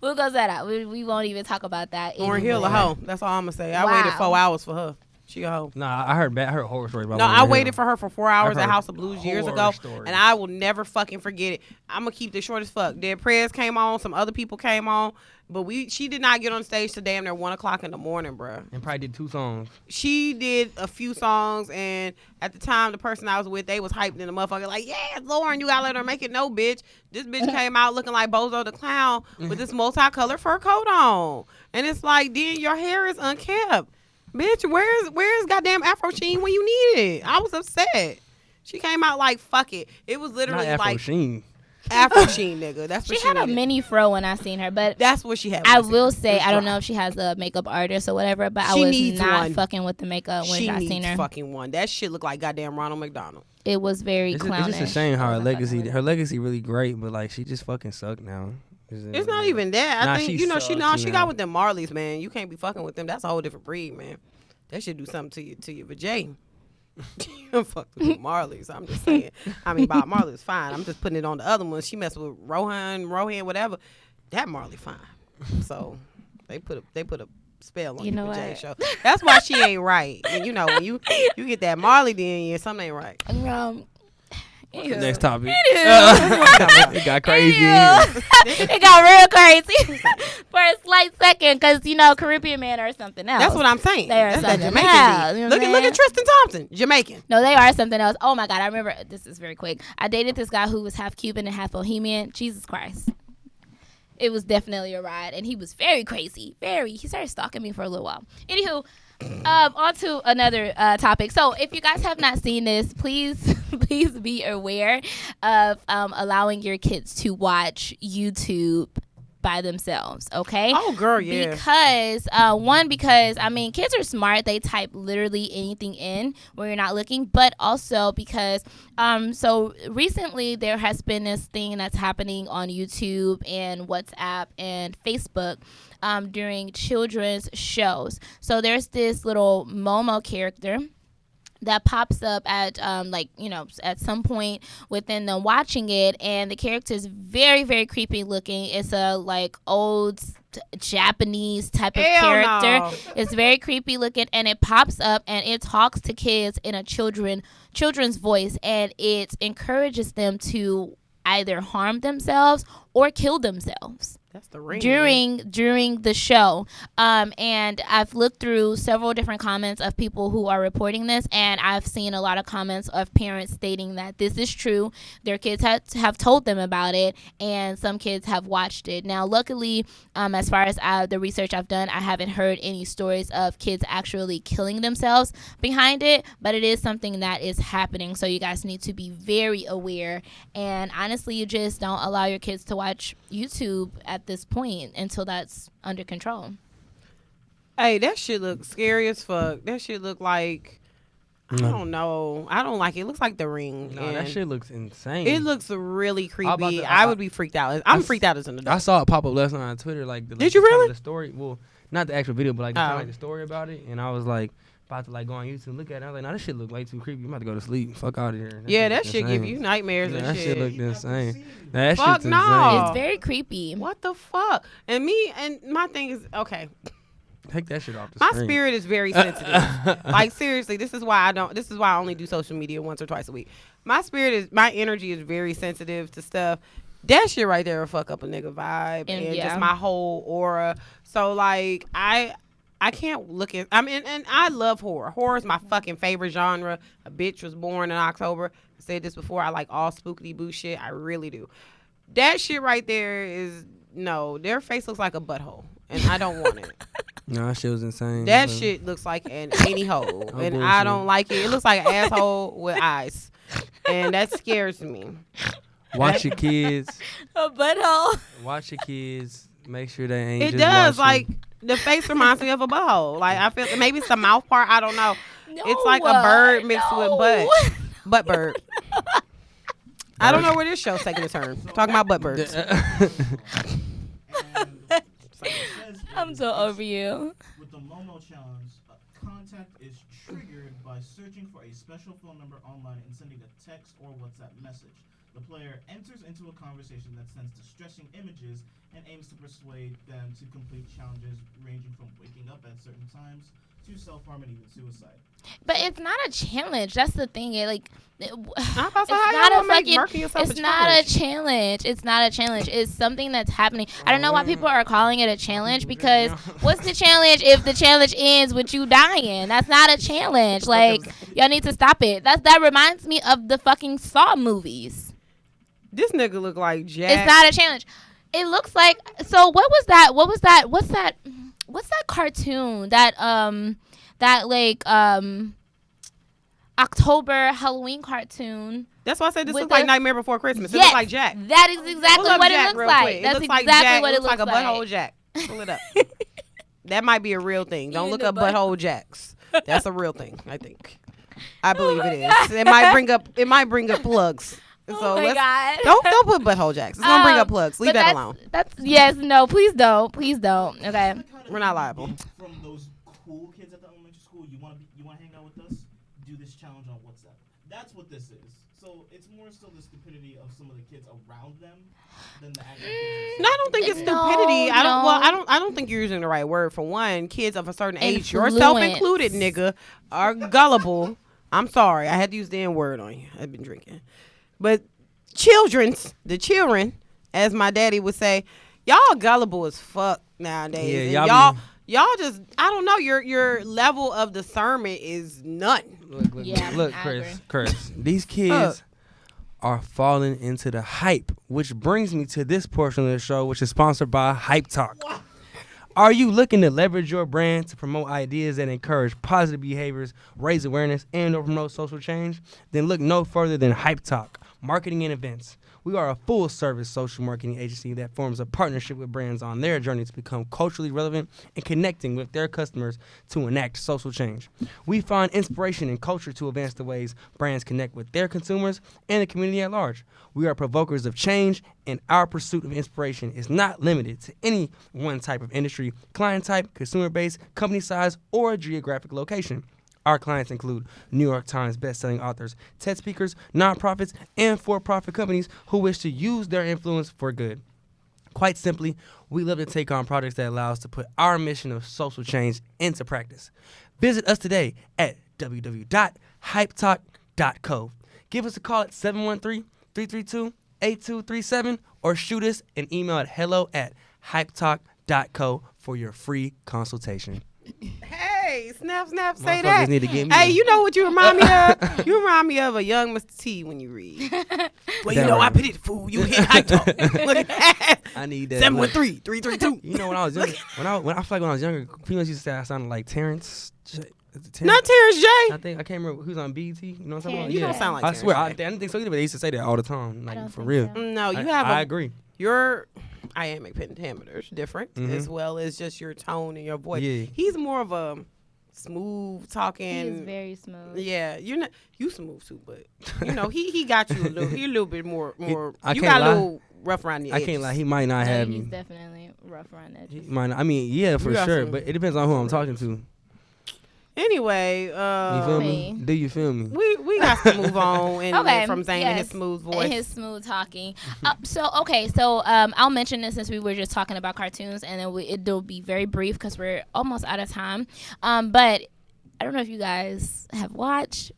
S3: We'll close that out. We won't even talk about that.
S5: Lauren Hill a hoe. That's all I'm gonna say. I
S3: Wow.
S5: waited 4 hours for her. She a hoe.
S4: Nah, I heard horror stories about.
S5: No,
S4: Lauryn
S5: I
S4: Hill.
S5: waited for her for 4 hours
S4: I've
S5: at
S4: heard
S5: House of Blues years
S4: horror
S5: ago,
S4: stories.
S5: and I will never fucking forget it. I'm gonna keep this short as fuck. Dead Prayers came on, some other people came on, but she did not get on stage till damn near 1 o'clock in the morning, bruh.
S4: And probably did 2 songs.
S5: She did a few songs, and at the time, the person I was with, they was hyped in the motherfucker, like, yeah, Lauren, you gotta let her make it. No, bitch. This bitch came out looking like Bozo the Clown with this multicolored fur coat on. And it's like, then your hair is unkept. Bitch, where's goddamn Afro Sheen when you need it? I was upset. She came out like, fuck it. It was literally
S4: Not Afro
S5: like
S4: Sheen.
S5: Afro Sheen, nigga. That's what
S3: She had a
S5: needed.
S3: mini fro when I seen her, but
S5: That's what she had.
S3: I
S5: when
S3: will
S5: seen her.
S3: say
S5: It was
S3: I don't
S5: dry.
S3: know if she has a makeup artist or whatever, but I
S5: She
S3: was
S5: needs
S3: not
S5: one.
S3: fucking with the makeup when
S5: She
S3: I
S5: needs
S3: seen her.
S5: fucking one. That shit looked like goddamn Ronald McDonald.
S3: It was very
S4: It's
S3: clownish.
S4: just a shame how
S3: I
S4: her
S3: was not fucking
S4: legacy
S3: with it.
S4: really great, but like she just fucking sucked now.
S5: It's not even that. I
S4: Nah,
S5: think
S4: she
S5: you know she
S4: sucks,
S5: got with them Marleys, man. You can't be fucking with them. That's a whole different breed, man. That should do something to your vajay. You don't fuck with the Marleys. I'm just saying. I mean, Bob Marley is fine. I'm just putting it on the other one. She messed with Rohan, whatever. That Marley fine. So they put a spell on
S3: You
S5: your
S3: know
S5: vajay
S3: what?
S5: show. That's why she ain't right. And you know when you get that Marley, then something ain't right.
S3: Ew.
S4: Next topic.
S3: It
S4: got crazy. in here.
S3: It got real crazy for a slight second because, Caribbean men are something else.
S5: That's what I'm saying.
S3: They are
S5: That's that
S3: something
S5: Jamaican
S3: else,
S5: beat.
S3: you know what I'm
S5: Look
S3: saying?
S5: at Tristan Thompson, Jamaican.
S3: No, they are something else. Oh, my God. I remember. This is very quick. I dated this guy who was half Cuban and half Bohemian. Jesus Christ. It was definitely a ride. And he was very crazy. He started stalking me for a little while. Anywho, on to another topic. So if you guys have not seen this, please be aware of allowing your kids to watch YouTube by themselves, okay?
S5: Oh, girl, yeah.
S3: Because kids are smart. They type literally anything in when you're not looking, but also because so recently there has been this thing that's happening on YouTube and WhatsApp and Facebook during children's shows. So there's this little Momo character that pops up at at some point within them watching it, and the character is very, very creepy looking. It's a old Japanese type of character.
S5: No.
S3: It's very creepy looking, and it pops up and it talks to kids in a children's voice, and it encourages them to either harm themselves or kill themselves.
S5: That's the ring.
S3: During the show. And I've looked through several different comments of people who are reporting this, and I've seen a lot of comments of parents stating that this is true. Their kids have told them about it, and some kids have watched it. Now, luckily, as far as the research I've done, I haven't heard any stories of kids actually killing themselves behind it, but it is something that is happening, so you guys need to be very aware. And honestly, you just don't allow your kids to watch YouTube at this point until that's under control.
S5: Hey, that shit look scary as fuck. That shit look like, I don't know. I don't like it. It looks like The Ring.
S4: No, that shit looks insane.
S5: It looks really creepy. I would be freaked out. I'm freaked out as an adult.
S4: I saw it pop up last night on Twitter.
S5: Did you really?
S4: The story. Well, not the actual video, but the story about it. And I was about to go on YouTube and look at it. I was like, nah, this shit look way too creepy. I'm about to go to sleep. Fuck out of here.
S5: That shit give you nightmares and
S4: that
S5: shit.
S4: That shit look insane. That
S5: Fuck
S4: shit's
S5: no.
S4: insane.
S3: It's very creepy.
S5: What the fuck? And my thing is, okay.
S4: Take that shit off the
S5: My
S4: screen.
S5: spirit is very sensitive. Seriously, this is why I only do social media once or twice a week. My energy is very sensitive to stuff. That shit right there will fuck up a nigga vibe and just my whole aura. So I can't look at, and I love horror. Horror is my fucking favorite genre. A bitch was born in October. I said this before. I like all spookity boo shit. I really do. That shit right there is, no, their face looks like a butthole, and I don't want it.
S4: No, that shit was insane.
S5: That shit looks like an annie hole, and
S4: bullshit.
S5: I don't like it. It looks like an asshole with eyes, and that scares me.
S4: Watch your kids.
S3: A butthole.
S4: Watch your kids. Make sure they ain't
S5: It
S4: just
S5: does,
S4: watching.
S5: the face reminds me of a butthole. I feel maybe it's the mouth part. I don't know.
S3: No,
S5: It's like a bird mixed with butt bird. I don't know where this show's taking a turn. Talking about butt birds.
S3: I'm so over you.
S6: With the Momo challenge, contact is triggered by searching for a special phone number online and sending a text or WhatsApp message. The player enters into a conversation that sends distressing images and aims to persuade them to complete challenges ranging from waking up at certain times to self-harm and even suicide.
S3: But it's not a challenge. That's the thing. It's not a challenge. It's not a challenge. It's something that's happening. I don't know why people are calling it a challenge, because what's the challenge if the challenge ends with you dying? That's not a challenge. Y'all need to stop it. That reminds me of the fucking Saw movies.
S5: This nigga look like Jack.
S3: It's not a challenge. It looks like, so what was that? What's that cartoon October Halloween cartoon?
S5: That's why I said this
S3: with
S5: looks like Nightmare Before Christmas. It
S3: Yes,
S5: looks like Jack.
S3: that is exactly what
S5: Jack
S3: it
S5: real
S3: looks like.
S5: quick.
S3: That's
S5: It looks like
S3: exactly
S5: Jack.
S3: what it looks
S5: like.
S3: like.
S5: A butthole Jack. Pull it up. That might be a real thing. Don't
S3: Even
S5: look
S3: the
S5: up butthole Jacks. That's a real thing, I think. I believe
S3: my
S5: it is. It might bring up plugs. So
S3: Oh my God.
S5: Don't put butthole Jacks. It's gonna bring up plugs. Leave
S3: but
S5: that alone.
S3: Please don't. Okay.
S5: We're not liable.
S6: From those cool kids at the elementary school, you want to hang out with us? Do this challenge on WhatsApp. That's what this is. So it's more so the stupidity of some of the kids around them than the actual kids.
S5: No, I don't think it's stupidity. I don't think you're using the right word. For one, kids of a certain age, yourself included, nigga, are gullible. I'm sorry, I had to use the N word on you. I've been drinking, but the children, as my daddy would say, y'all gullible as fuck nowadays.
S4: Yeah,
S5: and y'all just, I don't know, your level of discernment is none.
S4: Look, Chris. These kids are falling into the hype, which brings me to this portion of the show, which is sponsored by Hype Talk. What? Are you looking to leverage your brand to promote ideas that encourage positive behaviors, raise awareness, and/or promote social change? Then look no further than Hype Talk, marketing and events. We are a full-service social marketing agency that forms a partnership with brands on their journey to become culturally relevant and connecting with their customers to enact social change. We find inspiration and culture to advance the ways brands connect with their consumers and the community at large. We are provokers of change, and our pursuit of inspiration is not limited to any one type of industry, client type, consumer base, company size, or geographic location. Our clients include New York Times best-selling authors, TED speakers, nonprofits, and for-profit companies who wish to use their influence for good. Quite simply, we love to take on projects that allow us to put our mission of social change into practice. Visit us today at www.hypetalk.co. Give us a call at 713-332-8237 or shoot us an email at hello@hypetalk.co for your free consultation.
S5: Hey, snap, say
S4: Motherfuckers
S5: that.
S4: need to get me
S5: Hey,
S4: a-
S5: you know what you remind me of? You remind me of a young Mr. T when you read. Well, you
S4: That
S5: know, I
S4: right.
S5: pity the fool. You hit Hype Talk. Look at that.
S4: I need that.
S5: 713-332.
S4: You know, when I was younger, when I feel like when I was younger, females used to say I sounded like Terrence. Is it Terrence?
S5: Not Terrence J.
S4: I can't remember who's on BET. You know what I'm talking about?
S5: You
S4: Yeah.
S5: don't sound like
S4: I
S5: Terrence
S4: swear, I
S5: J.
S4: didn't think so either, but they used to say that all the time,
S3: I
S4: like
S3: don't
S4: for
S3: think
S4: real.
S3: so.
S5: No, you
S4: I
S5: have
S4: I agree.
S5: your iambic pentameters different
S4: Mhm.
S5: as well as just your tone and your voice.
S4: Yeah.
S5: He's more of a smooth talking.
S3: He is very smooth.
S5: Yeah, you're not. You smooth too, but you know he got you a little. He a little bit more.
S4: I
S5: You
S4: can't
S5: got a
S4: lie.
S5: little rough around the
S4: I
S5: edges.
S4: can't lie. He might not
S3: No,
S4: have
S3: he's
S4: me.
S3: definitely rough around that.
S4: He might not, I mean, yeah, for
S5: You got
S4: sure,
S5: some-
S4: but it depends on who I'm talking to.
S5: Anyway,
S4: You feel
S3: Me.
S4: me? Do you feel me?
S5: we got to move on and
S3: Okay,
S5: from Zane and his
S3: yes.
S5: smooth voice.
S3: And his smooth talking. So I'll mention this since we were just talking about cartoons, and then it'll be very brief because we're almost out of time. But I don't know if you guys have watched,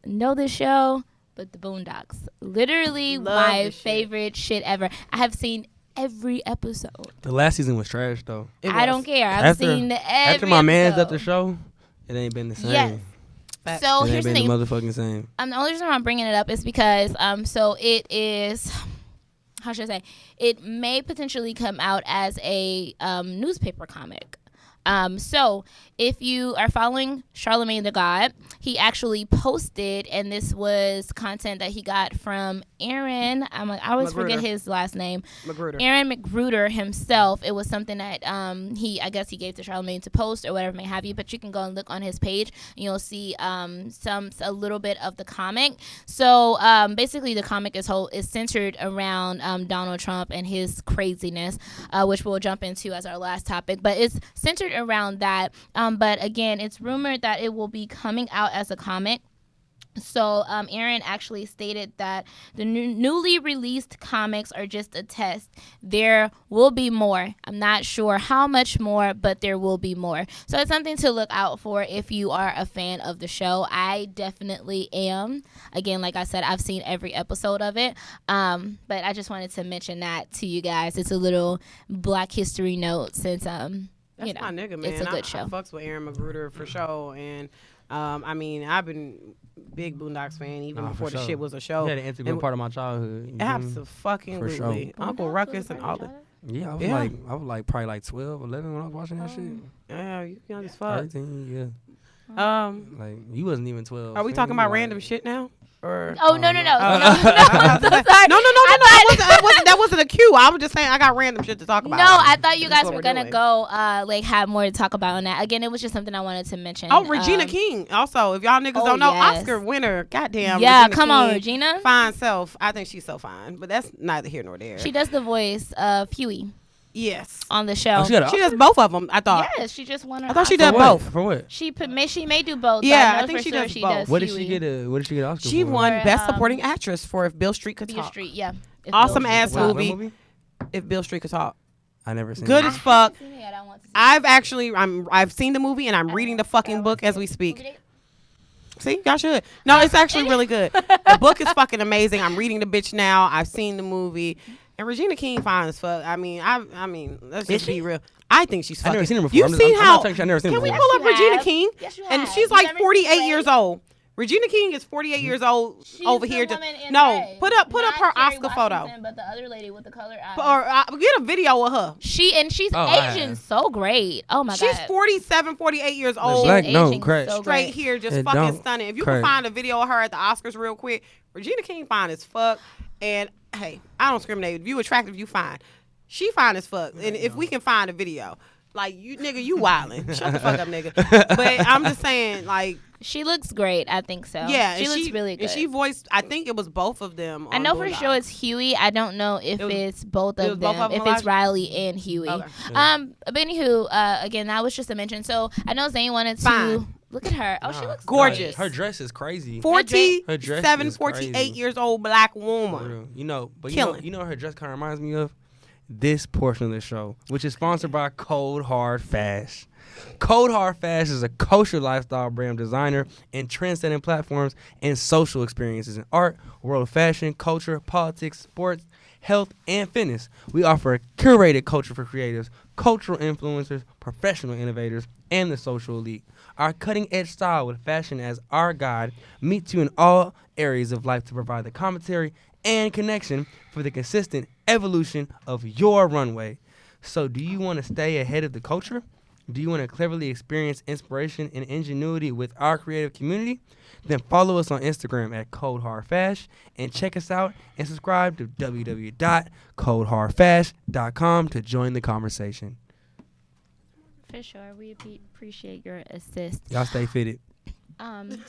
S3: know this show, but The Boondocks. Literally
S5: Love
S3: my
S5: this shit.
S3: favorite shit ever. I have seen every episode.
S4: The last season was trash though.
S3: I don't care. I've
S4: After-
S3: seen every
S4: After my man's left the
S3: episode.
S4: show, it ain't been the same.
S3: Yes.
S5: Facts.
S3: So
S4: It
S3: here's
S4: ain't
S3: the
S4: been
S3: thing.
S4: the motherfucking same.
S3: The only reason why I'm bringing it up is because so it is, how should I say, it may potentially come out as a newspaper comic. So if you are following Charlemagne the God, he actually posted, and this was content that he got from Aaron. I always forget
S5: Magruder.
S3: his last name.
S5: Magruder.
S3: Aaron Magruder himself. It was something that I guess he gave to Charlemagne to post or whatever may have you. But you can go and look on his page, and you'll see a little bit of the comic. So basically, the comic is centered around Donald Trump and his craziness, which we'll jump into as our last topic. But it's centered around that. But again, it's rumored that it will be coming out as a comic. So Aaron actually stated that the newly released comics are just a test. There will be more. I'm not sure how much more, but there will be more. So it's something to look out for if you are a fan of the show. I definitely am. Again, like I said, I've seen every episode of it. But I just wanted to mention that to you guys. It's a little Black History note since
S5: That's
S3: you know,
S5: my nigga, man.
S3: it's a good show.
S5: I fucks with Aaron Magruder for sure. And I mean, I've been big Boondocks fan even
S4: Nah, for
S5: before the
S4: sure.
S5: shit was a show.
S4: He had an integral
S5: And
S4: part of my childhood. you feel me?
S5: Absolutely.
S4: For sure.
S5: Uncle Ruckus and all that.
S4: Yeah, I was
S5: Yeah.
S4: like probably like 12, 11 when I was watching that shit.
S5: Yeah, you young as fuck.
S4: 13, yeah. Like you wasn't even 12.
S5: Are we
S4: so
S5: talking
S4: you
S5: about
S4: like-
S5: random shit now? Or
S3: Oh no.
S5: Oh,
S3: No,
S5: no,
S3: sorry.
S5: that wasn't a cue. I was just saying I got random shit to talk about.
S3: No, I thought you
S5: That's
S3: guys
S5: what
S3: were
S5: we're
S3: gonna
S5: doing.
S3: go have more to talk about on that. Again, it was just something I wanted to mention.
S5: Oh, Regina King. Also, if y'all niggas
S3: oh,
S5: don't know,
S3: yes.
S5: Oscar winner. Goddamn.
S3: Yeah,
S5: Regina
S3: come on,
S5: King.
S3: Regina.
S5: Fine self. I think she's so fine, but that's neither here nor there.
S3: She does the voice of Huey
S5: yes.
S3: on the show.
S4: Oh, she got
S5: She does both of them. I thought.
S3: Yes, she just won her.
S5: I thought she
S3: Oscar.
S5: did
S4: For what?
S5: both.
S4: For what?
S3: She may do both.
S5: Yeah,
S3: but
S5: I
S3: know
S5: think
S3: for
S5: she
S3: sure
S5: does
S3: she
S5: both.
S3: does
S4: What did
S3: Huey.
S4: she get? What did she get Oscar
S5: She
S4: for?
S5: won
S3: For,
S5: Best Supporting Actress for If Bill Street Could
S3: Beale
S5: Talk.
S3: Street, yeah. If
S5: Awesome
S3: Beale
S5: ass
S3: Street could talk.
S5: movie. If Bill Street Could Talk.
S4: I never seen.
S5: Good
S4: it.
S5: as fuck.
S3: I haven't seen it yet. I want to see it.
S5: I've seen the movie and I'm reading the fucking book as we speak.
S3: Movie date?
S5: See, y'all should. No, it's actually really good. The book is fucking amazing. I'm reading the bitch now. I've seen the movie. And Regina King fine as fuck. I mean, let's just be real. I think she's
S4: I
S5: fucking.
S4: never seen her before.
S5: You've
S4: I'm just-
S5: seen
S4: I'm
S5: how?
S4: not saying I never seen her
S5: Can we
S4: before.
S5: pull up
S3: Yes, you
S5: Regina
S3: have.
S5: King?
S3: Yes, you
S5: And
S3: have.
S5: she's
S3: You've
S5: like
S3: never seen
S5: 48
S3: Ray?
S5: years old. Regina King is 48 years old
S3: She's
S5: over
S3: the
S5: here.
S3: woman in
S5: No,
S3: Ray.
S5: put up
S3: Not
S5: her
S3: Kerry
S5: Oscar photo.
S3: Washington, But the other lady with the colored eyes.
S5: Or get a video of her.
S3: She's
S4: Oh, I
S3: Asian
S4: have.
S3: so great. Oh my
S5: She's
S3: god.
S5: 47, 48 years old.
S4: Black
S3: She's
S4: don't
S3: aging
S4: crack.
S3: so
S5: Straight
S3: great.
S5: here, just
S4: It
S5: fucking
S4: don't
S5: stunning. If you
S4: crack.
S5: can find a video of her at the Oscars real quick, Regina King fine as fuck. And hey, I don't discriminate. If you attractive, you fine. She fine as fuck. And if we can find a video, like you nigga, you wildin'. Shut the fuck up, nigga. But I'm just saying, like,
S3: She looks great. I think so.
S5: yeah,
S3: she
S5: and
S3: looks really good.
S5: And she voiced. I think it was both of them.
S3: I
S5: on
S3: know for
S5: Boondocks.
S3: sure it's Huey. I don't know if
S5: It was-
S3: it's both
S5: it was
S3: of
S5: both
S3: them.
S5: of them,
S3: If it's
S5: Elijah?
S3: Riley and Huey.
S5: Okay.
S3: But anywho, again, that was just a mention. So I know Zane wanted to
S5: Fine.
S3: Look at her. Oh, she
S4: Nah,
S3: looks
S5: gorgeous.
S4: Her dress is crazy. Her dress
S5: 47,
S4: is
S5: 48
S4: crazy.
S5: years old black
S4: For
S5: woman.
S4: real. You know, but
S5: Killing.
S4: you know what her dress kind of reminds me of? This portion of the show, which is sponsored by Cold Hard Fast. Cold Hard Fast is a kosher lifestyle brand designer and trend-setting platforms and social experiences in art, world fashion, culture, politics, sports, health, and fitness. We offer a curated culture for creatives, cultural influencers, professional innovators, and the social elite. Our cutting-edge style with fashion as our guide meets you in all areas of life to provide the commentary and connection for the consistent evolution of your runway. So do you want to stay ahead of the culture? Do you want to cleverly experience inspiration and ingenuity with our creative community? Then follow us on Instagram at ColdHardFash and check us out and subscribe to www.coldhardfash.com to join the conversation.
S3: For sure. We appreciate your assist.
S4: Y'all stay fitted.
S3: So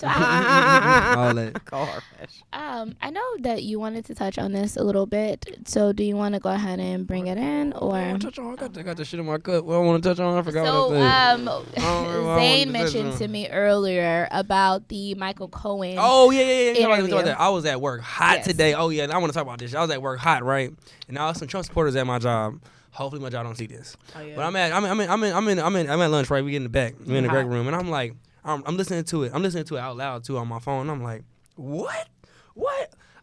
S4: All that.
S5: Cold Hard Fast.
S3: I know that you wanted to touch on this a little bit. So do you want to go ahead and bring it in, or?
S4: I got the shit in my cup. What I want to touch on, I forgot
S3: So
S4: what I said.
S3: Zane mentioned to me earlier about the Michael Cohen.
S4: Oh, yeah. Talk about
S3: Interview.
S4: that. I was at work hot
S3: Yes.
S4: today. Oh, yeah, I want to talk about this. I was at work hot, right? And now some Trump supporters at my job. Hopefully my job don't see this.
S5: Oh, yeah.
S4: But I'm at lunch, right? We get in the back. We in the break room, and I'm like, I'm listening to it. I'm listening to it out loud too on my phone. And I'm like, what?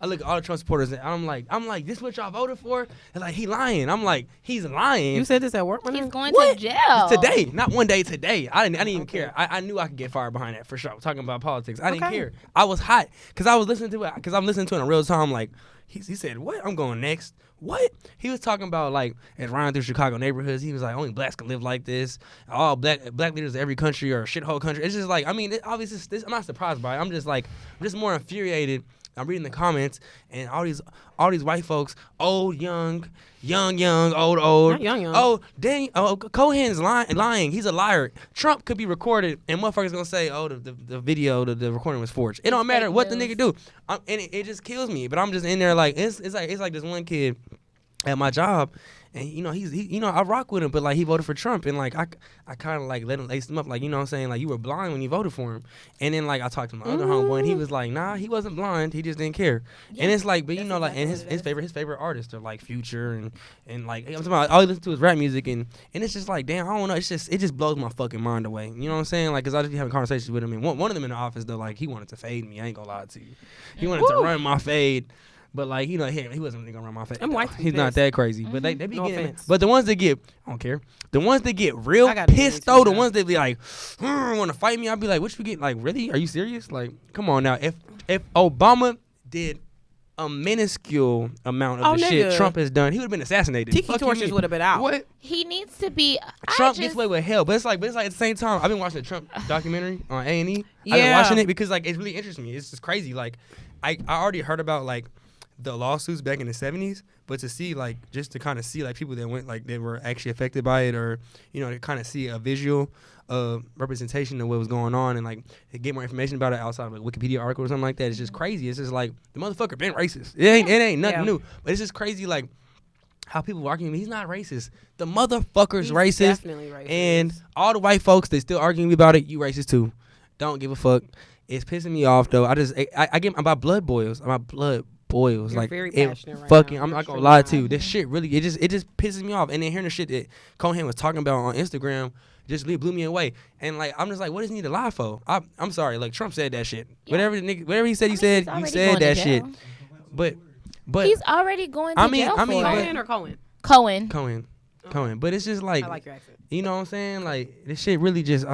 S4: I look at all the Trump supporters, and I'm like, this what y'all voted for? And like, he lying. I'm like, he's lying.
S5: You said this at work, man?
S3: He's going
S4: What?
S3: to jail
S4: Today, not one day. Today, I didn't even care. I knew I could get fired behind that for sure. Talking about politics, I didn't
S5: Okay.
S4: care. I was hot because I was listening to it. Because I'm listening to it in real time. Like he said, what? I'm going next. What? He was talking about like as riding through Chicago neighborhoods. He was like, only blacks can live like this. All black leaders of every country or shithole country. It's just like, I mean, obviously, I'm not surprised by it. I'm just more infuriated. I'm reading the comments, and all these white folks, old, young, old.
S5: Not young.
S4: Oh, Cohen's lying. He's a liar. Trump could be recorded, and motherfuckers gonna say, oh, the video, the recording was forged. It don't matter
S3: fake
S4: what the
S3: news.
S4: nigga do, and it just kills me. But I'm just in there like it's like this one kid at my job. And I rock with him, but like he voted for Trump, and like I kind of like let him lace him up, like, you know what I'm saying, like you were blind when you voted for him. And then like I talked to my other homeboy, and he was like, nah, he wasn't blind, he just didn't care. And it's like, but you know, like, and his favorite artists are like Future and like I'm talking about, all he listens to is rap music, and it's just like, damn, I don't know, it just blows my fucking mind away. You know what I'm saying? Like, cause I just be having conversations with him, and one of them in the office though, like he wanted to fade me. I ain't gonna lie to you, he wanted to run my fade. But like, you know, he wasn't really gonna run my face.
S5: Them white
S4: He's not that crazy. But they be
S5: No
S4: getting.
S5: offense.
S4: But the ones that get, I don't care. The ones that get real
S5: I gotta
S4: pissed
S5: do
S4: though,
S5: it
S4: the
S5: too,
S4: ones that be like, want to fight me. I'll be like, what you get? Like, really? Are you serious? Like, come on now. If Obama did a minuscule amount of the shit
S5: nigga.
S4: Trump has done, he would have been assassinated.
S5: Tiki
S4: Fuck you
S5: torches
S4: mean?
S5: would have been out.
S4: What?
S3: He needs to be.
S4: Trump gets away with hell, but it's like at the same time, I've been watching the Trump documentary on A&E. I've been
S5: Yeah.
S4: watching it because like it really interests me. It's just crazy. Like I already heard about like the lawsuits back in the 70s, but to see like just to kind of see like people that went like they were actually affected by it, or you know, to kind of see a visual representation of what was going on, and like to get more information about it outside of a Wikipedia article or something like that. It's just crazy. It's just like the motherfucker been racist. It ain't nothing
S5: Yeah.
S4: new, but it's just crazy like how people arguing he's not racist. The motherfucker's
S5: He's
S4: racist.
S5: definitely racist.
S4: And all the white folks they still arguing about it, you racist too. Don't give a fuck. It's pissing me off though. I get my blood boils. My blood boils.
S5: You're
S4: like
S5: very
S4: it
S5: passionate right
S4: fucking
S5: now.
S4: I'm
S5: You're
S4: not gonna
S5: extremely
S4: lie to you.
S5: passionate.
S4: This shit really it just pisses me off. And then hearing the shit that Cohen was talking about on Instagram just blew me away. And like I'm just like, what does he need to lie for? I'm sorry, like Trump said that shit.
S3: Yeah.
S4: Whatever he said,
S3: I
S4: he
S3: mean,
S4: said
S3: he's
S4: he
S3: already
S4: said
S3: going to
S4: that shit.
S3: jail.
S4: But
S3: He's already going to
S4: I mean-
S3: jail
S4: I mean,
S3: for
S4: but-
S3: it.
S5: Cohen or Cohen?
S3: Cohen.
S4: Cohen. But it's just like
S5: I like your accent.
S4: you know what I'm saying? Like this shit really just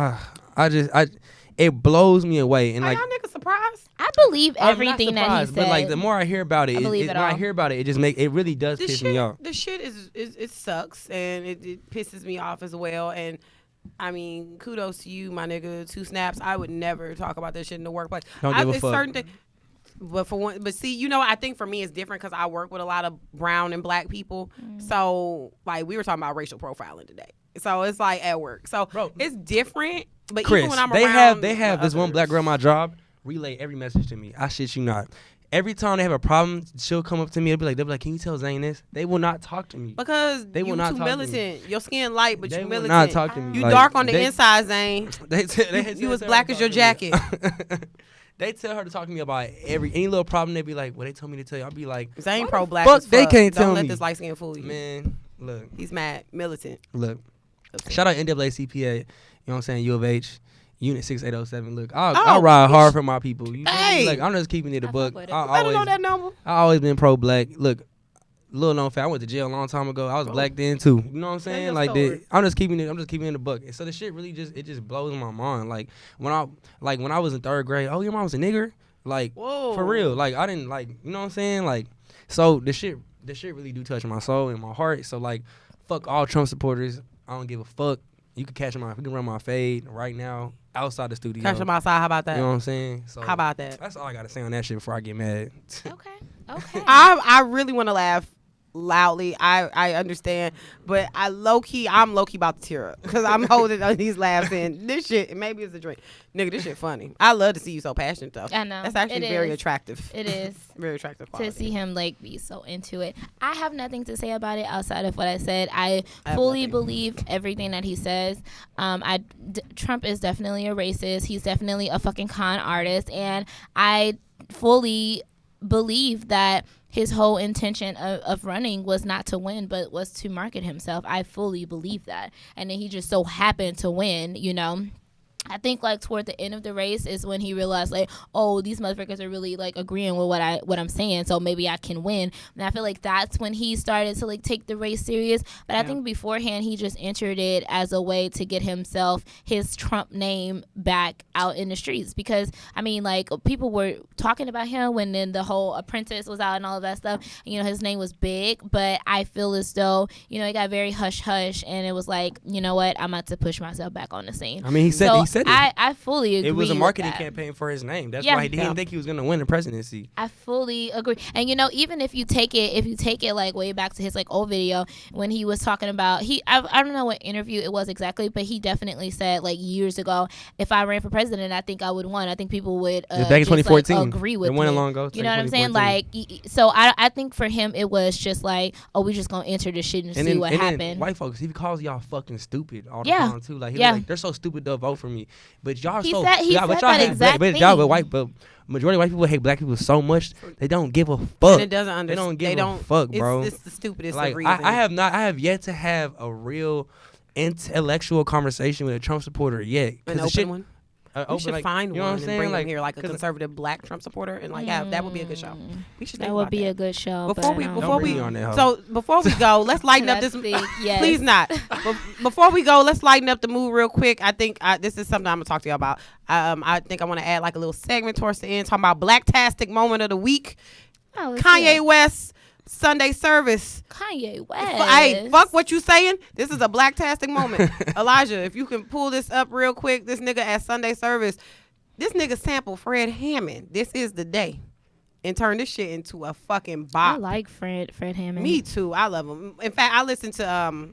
S4: it blows me away. And
S5: Are
S4: like
S5: y'all niggas surprised?
S3: I believe
S4: I'm not
S3: everything that he
S4: surprised,
S3: said.
S4: but like the more I hear about it,
S3: I believe it
S4: when I
S3: all.
S4: hear about it, it really does piss me off.
S5: The shit is it sucks, and it pisses me off as well. And I mean, kudos to you, my nigga. 2 snaps. I would never talk about this shit in the workplace.
S4: Don't give a
S5: it's
S4: fuck.
S5: certain thing. But see, you know, I think for me it's different because I work with a lot of brown and black people. So like we were talking about racial profiling today. So it's like at work. So
S4: Bro.
S5: it's different. But
S4: Chris,
S5: even when I'm
S4: they
S5: around
S4: have this one
S5: others-
S4: black girl at my job relay every message to me. I shit you not. every time they have a problem, she'll come up to me. They'll be like, can you tell Zane this? They will not talk to me.
S5: Because
S4: They will
S5: you
S4: not
S5: too
S4: talk to me.
S5: militant. Your skin light, but
S4: They
S5: you
S4: will
S5: militant.
S4: not talk to me.
S5: You
S4: Like,
S5: dark on the
S4: they-
S5: inside, Zane.
S4: They
S5: You as black as your jacket.
S4: They tell her to talk to me about any little problem. They be like, well, they told me to tell you. I'll be like,
S5: Zane
S4: why
S5: pro
S4: the
S5: black
S4: fuck
S5: as fuck.
S4: they can't
S5: Don't
S4: tell
S5: let
S4: me.
S5: this light skin fool you.
S4: Man, look.
S5: He's mad. Militant.
S4: Shout out NAACP. You know what I'm saying? U of H. Unit 6807. Look, I'll ride hard for my people. You
S5: Hey.
S4: like, I'm just keeping it a buck.
S3: fuck with it.
S5: Let him know that number.
S4: I always been pro black. Look, little known fact, I went to jail a long time ago. I was black then too. You know what I'm saying?
S5: your
S4: Like
S5: story.
S4: that. I'm just keeping it in the book. And so the shit really just blows my mind. Like when I was in 3rd grade, oh, your mom was a nigger? Like
S5: Whoa.
S4: for real. Like I didn't like, you know what I'm saying? Like so the shit really do touch my soul and my heart. So like fuck all Trump supporters. I don't give a fuck. You can we can run my fade right now outside the studio.
S5: Catch him outside. How about that?
S4: You know what I'm saying? So
S5: How about that?
S4: that's all I gotta say on that shit before I get mad.
S3: Okay. Okay.
S5: I really want to laugh loudly. I understand, but I'm low key about to tear up because I'm holding on these laughs in. This shit, maybe it's a drink, nigga. This shit funny. I love to see you so passionate though.
S3: I know.
S5: That's actually
S3: It
S5: very
S3: is.
S5: attractive.
S3: It is.
S5: Very attractive
S3: To
S5: quality.
S3: see him like be so into it. I have nothing to say about it outside of what I said. I
S5: have
S3: fully
S5: nothing.
S3: believe everything that he says. Trump is definitely a racist. He's definitely a fucking con artist, and I fully believe that his whole intention of running was not to win, but was to market himself. I fully believe that, and then he just so happened to win. You know. I think like toward the end of the race is when he realized like, oh, these motherfuckers are really like agreeing with what I'm saying, so maybe I can win. And I feel like that's when he started to like take the race serious. But I think beforehand he just entered it as a way to get himself his Trump name back out in the streets, because I mean like people were talking about him when then the whole Apprentice was out and all of that stuff. You know, his name was big, but I feel as though, you know, it got very hush hush, and it was like, you know what, I'm about to push myself back on the scene.
S4: I mean, he said
S3: So
S4: he said it.
S3: I fully agree.
S4: It was a
S3: with
S4: marketing
S3: that.
S4: campaign for his name. That's
S3: Yeah.
S4: why he didn't think he was gonna win the presidency.
S3: I fully agree. And you know, even if you take it like way back to his like old video when he was talking about I don't know what interview it was exactly, but he definitely said like years ago, if I ran for president, I think I would win. I think people would
S4: It was back in
S3: just, like,
S4: 2014.
S3: agree with
S4: It went
S3: him.
S4: long ago.
S3: You know what I'm saying?
S4: 2014.
S3: Like, so I think for him it was just like, oh, we just gonna enter this shit and see what
S4: then
S3: happened.
S4: white folks, he calls y'all fucking stupid all the
S3: Yeah.
S4: time too. Like, he
S3: Yeah.
S4: was like, they're so stupid they'll vote for me. But y'all
S3: He
S4: so
S3: said- he
S4: y'all,
S3: said
S4: but y'all
S3: that
S4: hate
S3: exact
S4: black, but y'all
S3: thing.
S4: but majority of white people hate black people so much they don't give a fuck.
S5: And it doesn't understand.
S4: They don't give a fuck, bro.
S5: It's the stupidest
S4: Like
S5: of reasons.
S4: I have yet to have a real intellectual conversation with a Trump supporter yet.
S5: An
S4: the
S5: open
S4: shit,
S5: one. We
S4: open,
S5: should
S4: like,
S5: find
S4: you know
S5: one
S4: what I'm
S5: and
S4: saying?
S5: bring
S4: Like,
S5: him here, like a
S4: 'cause-
S5: conservative black Trump supporter, and like that would be a good show. We should think
S3: That would
S5: about
S3: be
S5: that.
S3: a good show.
S5: Before
S3: but,
S5: we,
S3: um,
S5: before
S4: Don't bring
S5: we,
S4: me on that hoe.
S5: so before we go, let's lighten up
S3: Let's
S5: this.
S3: speak, yes.
S5: Please not. Before we go, let's lighten up the mood real quick. I think this is something I'm gonna talk to you about. I think I want to add like a little segment towards the end, talking about Blacktastic moment of the week.
S3: Oh, let's
S5: Kanye
S3: do it.
S5: West Sunday service.
S3: Kanye West.
S5: Hey, fuck what you saying. This is a Blacktastic moment. Elijah, if you can pull this up real quick, this nigga at Sunday service, this nigga sampled Fred Hammond. This is the day, and turned this shit into a fucking bop.
S3: I like Fred Hammond.
S5: Me too. I love him. In fact, I listen to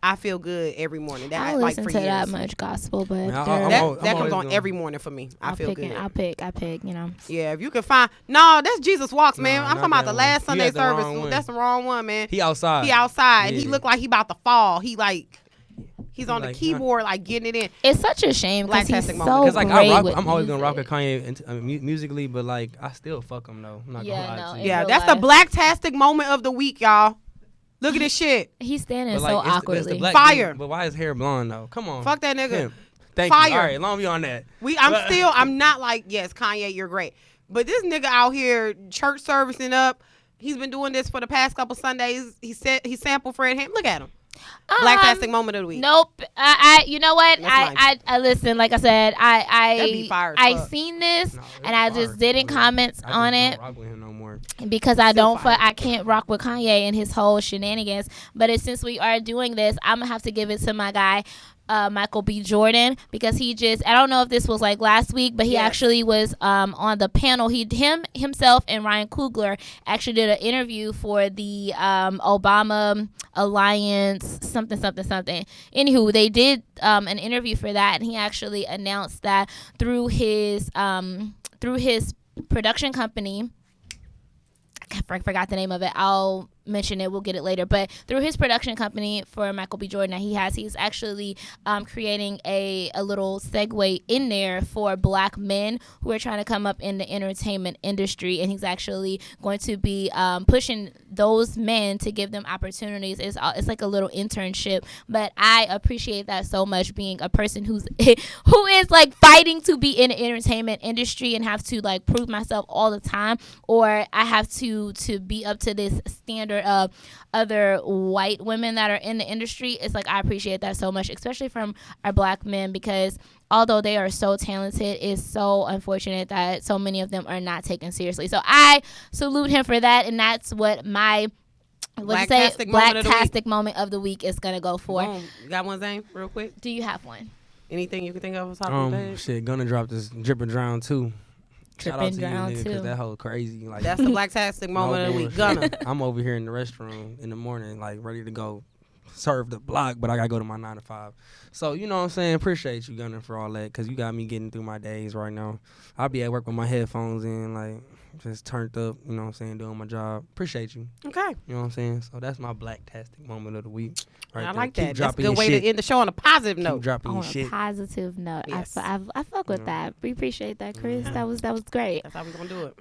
S5: I Feel Good every morning. That
S3: I
S5: I
S3: don't
S5: like
S3: listen
S5: for
S3: to
S5: years.
S3: that much gospel, but
S4: Man,
S3: there-
S4: I'm
S5: That,
S4: always
S5: that comes on
S4: gonna-
S5: every morning for me. I Feel Good.
S3: I pick, you know.
S5: Yeah, if you can find that's Jesus Walks, man.
S4: No,
S5: I'm
S4: not
S5: talking about
S4: that
S5: the
S4: one.
S5: last
S4: You
S5: Sunday
S4: had the wrong
S5: service.
S4: one.
S5: That's the wrong one, man.
S4: He outside.
S5: He outside and he
S4: Yeah.
S5: looked like he about to fall. He's on the
S4: like,
S5: keyboard, like getting it in.
S3: It's such a shame because he's
S5: Blacktastic
S3: so
S5: moment.
S4: Cause like
S3: great
S4: I'm always
S3: with
S4: gonna rock
S3: music.
S4: with Kanye musically, but like I still fuck him though. I'm not
S3: Yeah,
S4: gonna lie
S3: no,
S4: to
S3: in
S4: you.
S5: Yeah,
S3: real
S5: that's the
S3: life.
S5: Blacktastic moment of the week, y'all. Look at this shit.
S3: He's standing
S4: But
S3: so
S4: like, it's the
S3: awkwardly.
S4: black
S5: Fire.
S4: dude, but why is hair blonde though? Come on.
S5: Fuck that nigga.
S4: Him. Thank
S5: Fire.
S4: you. All right, long be on that.
S5: I'm not like, yes, Kanye, you're great. But this nigga out here church servicing up. He's been doing this for the past couple Sundays. He said he sampled Fred Hammond. Look at him. Blacktastic moment of the week.
S3: Nope. You know what?
S5: That's
S3: I listen. Like I said,
S5: That'd be fire as
S3: I
S5: fuck.
S3: seen this
S4: No, it's
S3: and I just
S4: hard,
S3: didn't
S4: but
S3: comment
S4: I
S3: on
S4: just
S3: it
S4: don't rock with him no more.
S3: because I
S5: Still
S3: don't.
S5: fire.
S3: I can't rock with Kanye and his whole shenanigans. But since we are doing this, I'm gonna have to give it to my guy. Michael B. Jordan, because he just, I don't know if this was like last week, but he
S5: Yes.
S3: actually was on the panel. Himself and Ryan Coogler actually did an interview for the Obama Alliance something. Anywho, they did an interview for that, and he actually announced that through his production company, forgot the name of it. I'll mention it. We'll get it later. But through his production company for Michael B. Jordan that he's actually creating a little segue in there for black men who are trying to come up in the entertainment industry. And he's actually going to be pushing those men to give them opportunities. It's like a little internship. But I appreciate that so much, being a person who is like fighting to be in the entertainment industry and have to like prove myself all the time, or I have to be up to this standard of other white women that are in the industry. It's like I appreciate that so much, especially from our black men, because although they are so talented, it's so unfortunate that so many of them are not taken seriously. So I salute him for that, and that's what my Blacktastic moment of the week is gonna go for.
S5: Boom. You got one, Zane, real quick?
S3: Do you have one?
S5: Anything you can think of on top of the page?
S4: Shit, gonna drop this Drip and Drown too.
S3: Drip
S4: Shout out
S3: and
S4: to you,
S3: Drown
S4: nigga,
S3: too.
S4: because that whole crazy. Like,
S5: That's the Blacktastic moment of the week. Gunna.
S4: I'm over here in the restroom in the morning, like ready to go serve the block, but I gotta go to my 9 to 5. So you know what I'm saying? Appreciate you, Gunna, for all that, because you got me getting through my days right now. I'll be at work with my headphones in, like just turned up. You know what I'm saying? Doing my job. Appreciate you.
S5: Okay.
S4: You know what I'm saying? So that's my Blacktastic moment of the week. Right
S5: I
S4: there.
S5: like
S4: Keep
S5: that. That's a
S4: dropping
S5: good
S4: your
S5: way
S4: shit.
S5: to end the show on a positive
S4: Keep
S5: note.
S4: dropping
S3: On
S4: your
S3: a
S4: shit.
S3: positive note,
S5: Yes.
S3: I fuck with that. We appreciate that, Chris. That was great.
S5: That's how we're going to do it.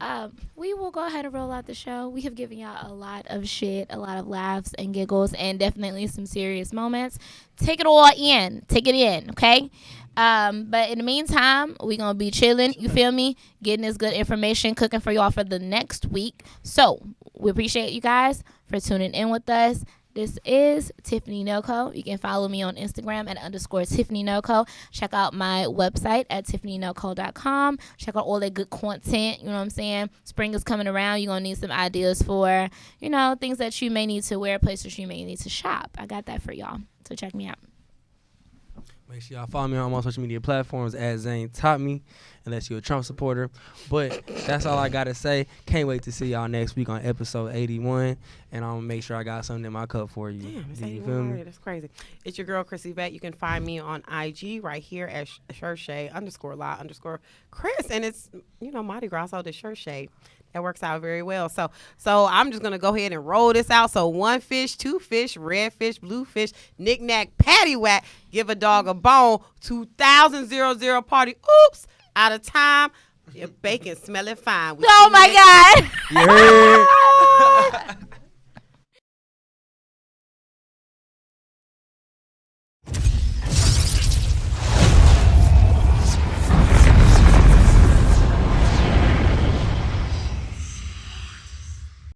S3: We will go ahead and roll out the show. We have given y'all a lot of shit, a lot of laughs and giggles, and definitely some serious moments. Take it all in. Take it in, okay? But in the meantime, we're going to be chilling, you feel me? Getting this good information, cooking for y'all for the next week. So we appreciate you guys for tuning in with us. This is Tiffany Noco. You can follow me on Instagram at _Tiffany Noco. Check out my website at tiffanynoco.com. Check out all that good content. You know what I'm saying? Spring is coming around. You're going to need some ideas for, you know, things that you may need to wear, places you may need to shop. I got that for y'all. So check me out.
S4: Make sure y'all follow me on all social media platforms at Zane Taught Me, unless you're a Trump supporter. But that's all I got to say. Can't wait to see y'all next week on episode 81. And I'm going to make sure I got something in my cup for you.
S5: Damn, it's
S4: Do you
S5: 81
S4: feel
S5: already.
S4: me?
S5: That's crazy. It's your girl, Chrissy Vet. You can find me on IG right here at Shershay_Chris. And it's, you know, Mardi Gras, so the Shershay. That works out very well. So I'm just going to go ahead and roll this out. So 1 fish, 2 fish, red fish, blue fish, knick-knack, paddywhack, give a dog a bone, 2000 party, oops, out of time. Your bacon smelling fine.
S3: Oh, my God.
S4: You heard?